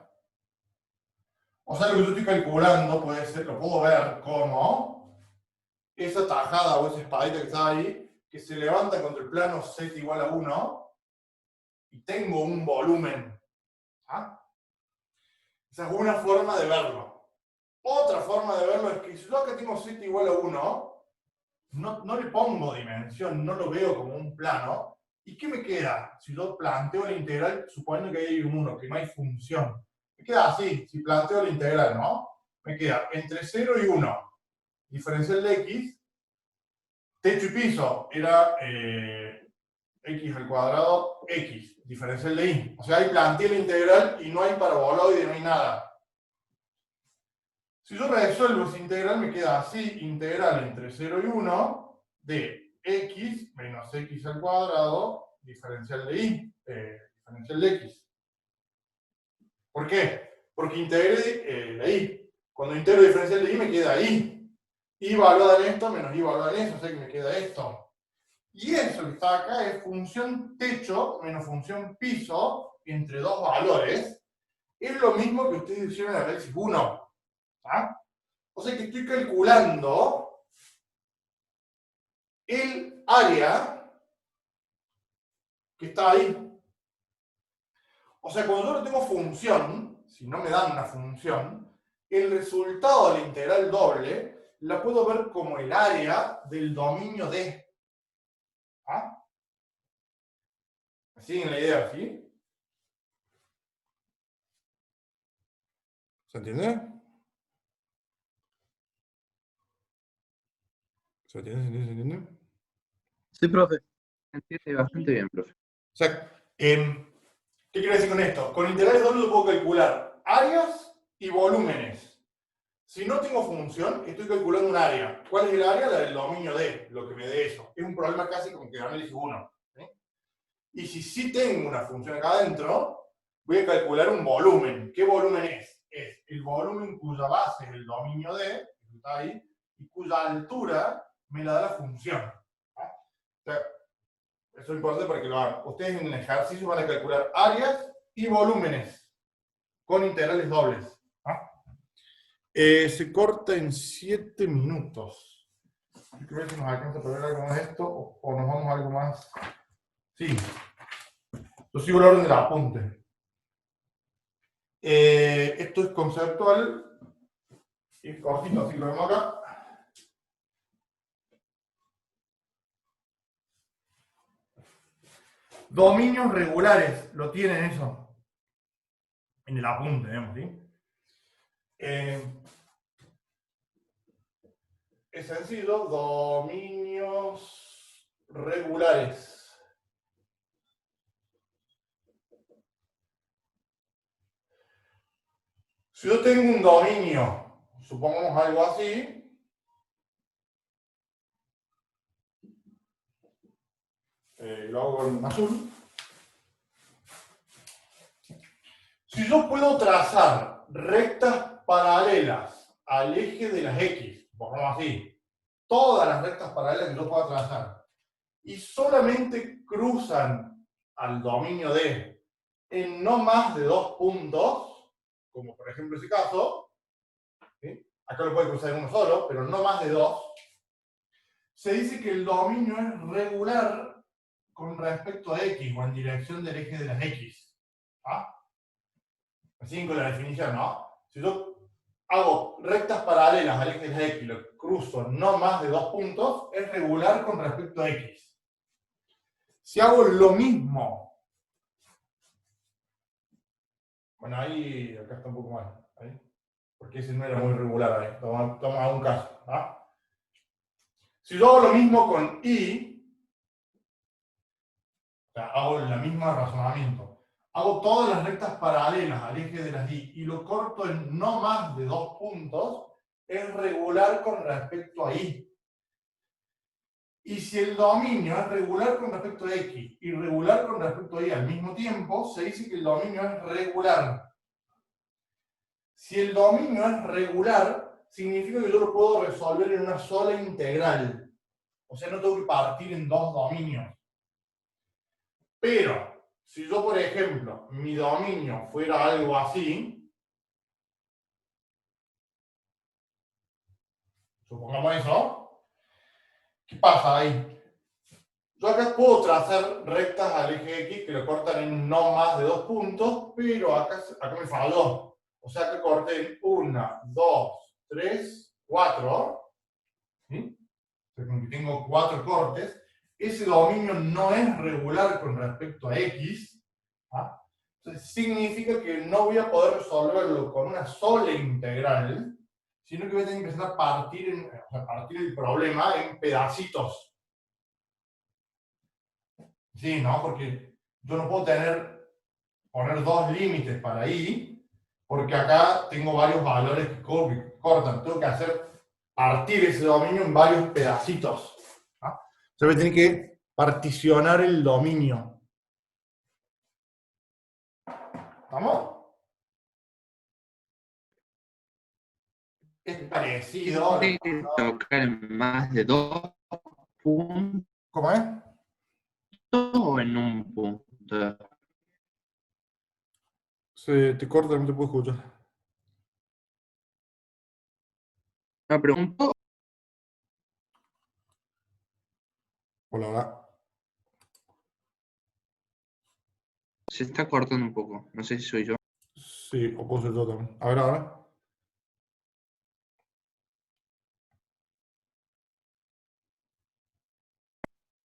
O sea, lo que yo estoy calculando puede ser, lo puedo ver como esa tajada o esa espadita que está ahí, que se levanta contra el plano z igual a 1 y tengo un volumen. ¿Ah? Esa es una forma de verlo. Otra forma de verlo es que si yo acá tengo z igual a 1, no le pongo dimensión, no lo veo como un plano. ¿Y qué me queda? Si yo planteo la integral, suponiendo que hay un 1, que no hay función. Me queda así, si planteo la integral, ¿no? Me queda entre 0 y 1. Diferencial de x, techo y piso era x al cuadrado, x, diferencial de y. O sea, ahí planteé la integral y no hay paraboloide, no hay nada. Si yo resuelvo esa integral, me queda así, integral entre 0 y 1 de x menos x al cuadrado, diferencial de y, diferencial de x. ¿Por qué? Porque integré la y. Cuando integro diferencial de y, me queda y. Y evaluada en esto menos y evaluada en eso, o sea que me queda esto. Y eso que está acá es función techo menos función piso entre dos valores. Es lo mismo que ustedes hicieron en el análisis 1. ¿Ah? O sea que estoy calculando el área que está ahí. O sea, cuando yo no tengo función, si no me dan una función, el resultado de la integral doble la puedo ver como el área del dominio de. ¿Ah? ¿Me siguen la idea, sí? ¿Se entiende? ¿Se entiende? ¿Se entiende? ¿Se entiende? Sí, profe. Entiende bastante bien, profe. O sea, ¿qué quiero decir con esto? Con integrales dobles puedo calcular áreas y volúmenes. Si no tengo función, estoy calculando un área. ¿Cuál es el área? La del dominio de, lo que me dé eso. Es un problema casi como que análisis 1. ¿Sí? Y si sí tengo una función acá adentro, voy a calcular un volumen. ¿Qué volumen es? Es el volumen cuya base es el dominio D, que está ahí, y cuya altura me la da la función. ¿Ah? O sea, eso es importante para que lo hagan. Ustedes en el ejercicio van a calcular áreas y volúmenes con integrales dobles. ¿Ah? Se corta en 7 minutos. Hay que ver si nos alcanza para ver algo más de esto o nos vamos a algo más. Sí. Yo sigo el orden del apunte. Esto es conceptual y cortito, así que lo vemos acá. Dominios regulares, lo tienen eso. En el apunte, vemos, ¿sí? Es sencillo, dominios regulares. Si yo tengo un dominio, supongamos algo así, lo hago con azul. Si yo puedo trazar rectas paralelas al eje de las X, pongamos así, todas las rectas paralelas que yo pueda trazar, y solamente cruzan al dominio D en no más de 2 puntos, como por ejemplo ese caso, ¿sí? Acá lo puede cruzar en uno solo, pero no más de 2, se dice que el dominio es regular con respecto a X o en dirección del eje de las X. ¿Ah? Así con la definición, ¿no? Si yo hago rectas paralelas al eje de las X y lo cruzo no más de 2 puntos, es regular con respecto a X. Si hago lo mismo, bueno, ahí acá está un poco mal, ¿ahí? Porque ese no era muy regular ahí. Vamos a un caso. ¿Ah? Si yo hago lo mismo con Y, o sea, hago el mismo razonamiento, hago todas las rectas paralelas al eje de las Y y lo corto en no más de 2 puntos, es regular con respecto a Y. Y si el dominio es regular con respecto a X y regular con respecto a Y al mismo tiempo, se dice que el dominio es regular. Si el dominio es regular, significa que yo lo puedo resolver en una sola integral. O sea, no tengo que partir en dos dominios. Pero, si yo, por ejemplo, mi dominio fuera algo así, supongamos eso, ¿qué pasa ahí? Yo acá puedo trazar rectas al eje X que lo cortan en no más de 2 puntos, pero acá me falló. O sea que corté en 1, 2, 3, 4. ¿Sí? O sea, como que tengo 4 cortes. Ese dominio no es regular con respecto a X. ¿Ah? Entonces significa que no voy a poder resolverlo con una sola integral, sino que voy a tener que empezar a partir el problema en pedacitos. Sí, ¿no? Porque yo no puedo poner dos límites para I, porque acá tengo varios valores que cortan. Tengo que partir ese dominio en varios pedacitos. ¿Ah? Se me tiene que particionar el dominio. ¿Vamos? Es parecido. Tiene que tocar más de 2 puntos ¿Cómo es? o en un punto. Se te corta, no te puedo escuchar. Me pregunto, Hola, hola. se está cortando un poco. No sé si soy yo. Sí, o puedo ser yo también. A ver, ahora.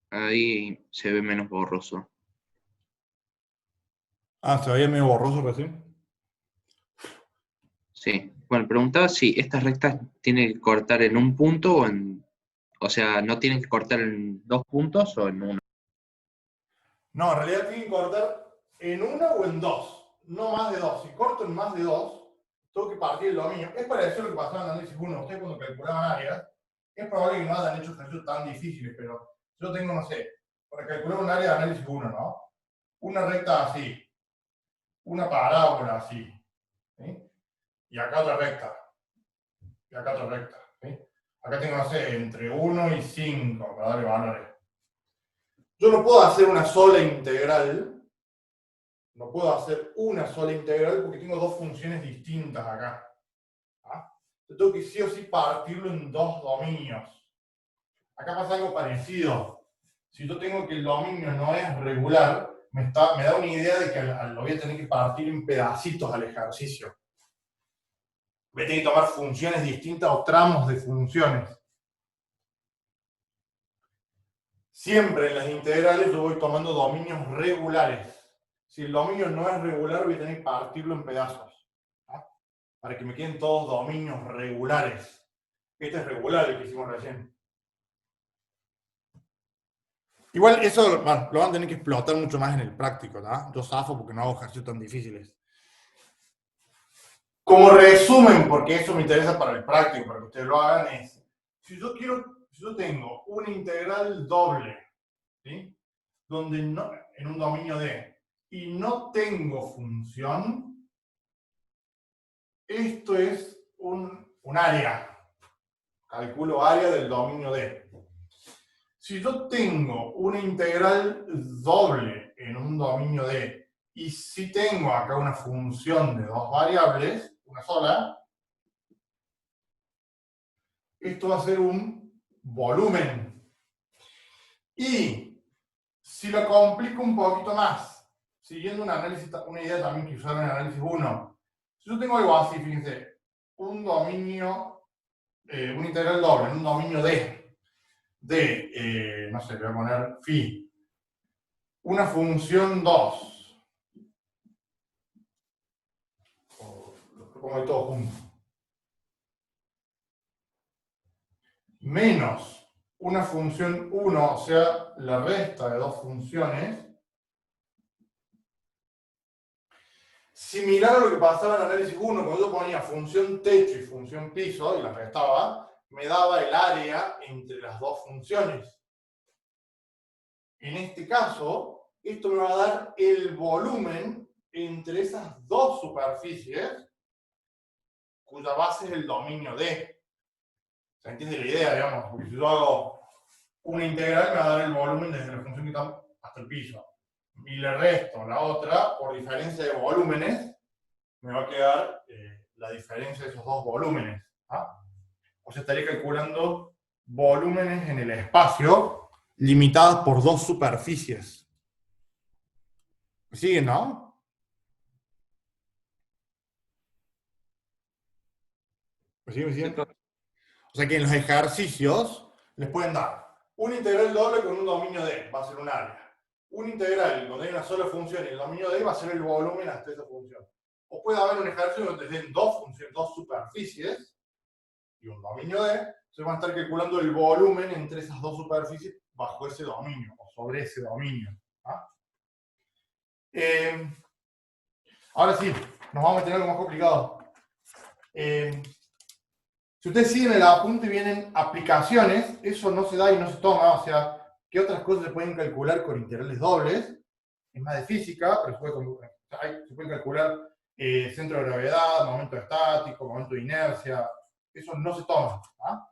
Ahí se ve menos borroso. Ah, se veía medio borroso recién. Sí. Bueno, preguntaba si estas rectas tienen que cortar en un punto o en. O sea, ¿no tienen que cortar en 2 puntos o en uno? No, en realidad tienen que cortar en una o en dos, no más de dos. Si corto en más de dos, tengo que partir el dominio. Es parecido a lo que pasaba en análisis 1. Ustedes cuando calculaban áreas, es probable que no hayan hecho ejercicios tan difíciles, pero yo tengo, no sé, para calcular un área de análisis 1, ¿no? Una recta así, una parábola así, ¿sí? Y acá otra recta. Y acá otra recta. ¿Sí? Acá tengo, no sé, entre 1 y 5 para darle valores. Yo no puedo hacer una sola integral. No puedo hacer una sola integral porque tengo dos funciones distintas acá. ¿Ah? Yo tengo que sí o sí partirlo en dos dominios. Acá pasa algo parecido. Si yo tengo que el dominio no es regular, me da una idea de que lo voy a tener que partir en pedacitos al ejercicio. Voy a tener que tomar funciones distintas o tramos de funciones. Siempre en las integrales yo voy tomando dominios regulares. Si el dominio no es regular, voy a tener que partirlo en pedazos. ¿Ah? Para que me queden todos dominios regulares. Este es regular el que hicimos recién. Igual eso bueno, lo van a tener que explotar mucho más en el práctico, ¿tá? Yo zafo porque no hago ejercicios tan difíciles. Como resumen, porque eso me interesa para el práctico, para que ustedes lo hagan, es, si yo tengo una integral doble, ¿sí? Donde no, en un dominio D, y no tengo función, esto es un área. Calculo área del dominio D. Si yo tengo una integral doble en un dominio D, y si tengo acá una función de dos variables, una sola, esto va a ser un volumen. Y si lo complico un poquito más, siguiendo una idea también que usaron en el análisis 1, si yo tengo algo así, fíjense, un dominio, una integral doble en un dominio D, no sé, le voy a poner phi, una función 2, lo pongo ahí todo junto, menos una función 1, o sea, la resta de dos funciones, similar a lo que pasaba en el análisis 1, cuando yo ponía función techo y función piso y las restaba, me daba el área entre las dos funciones. En este caso, esto me va a dar el volumen entre esas dos superficies, cuya base es el dominio D. ¿Se entiende la idea, digamos? Porque si yo hago una integral, me va a dar el volumen desde la función que está hasta el piso. Y le resto la otra, por diferencia de volúmenes, me va a quedar la diferencia de esos dos volúmenes. ¿Ah? O sea, estaré calculando volúmenes en el espacio limitados por dos superficies. ¿Me siguen, no? ¿Me siguen? ¿Me siguen? O sea que en los ejercicios les pueden dar una integral doble con un dominio D, va a ser un área. Una integral donde hay una sola función y el dominio D va a ser el volumen hasta esa función. O puede haber un ejercicio donde den dos funciones, dos superficies y un dominio D, entonces van a estar calculando el volumen entre esas dos superficies bajo ese dominio o sobre ese dominio. ¿Ah? Ahora sí, nos vamos a meter algo más complicado. Si ustedes siguen el apunte y vienen aplicaciones, eso no se da y no se toma, o sea, ¿qué otras cosas se pueden calcular con integrales dobles? Es más de física, pero se puede calcular centro de gravedad, momento estático, momento de inercia, eso no se toma. ¿Ah?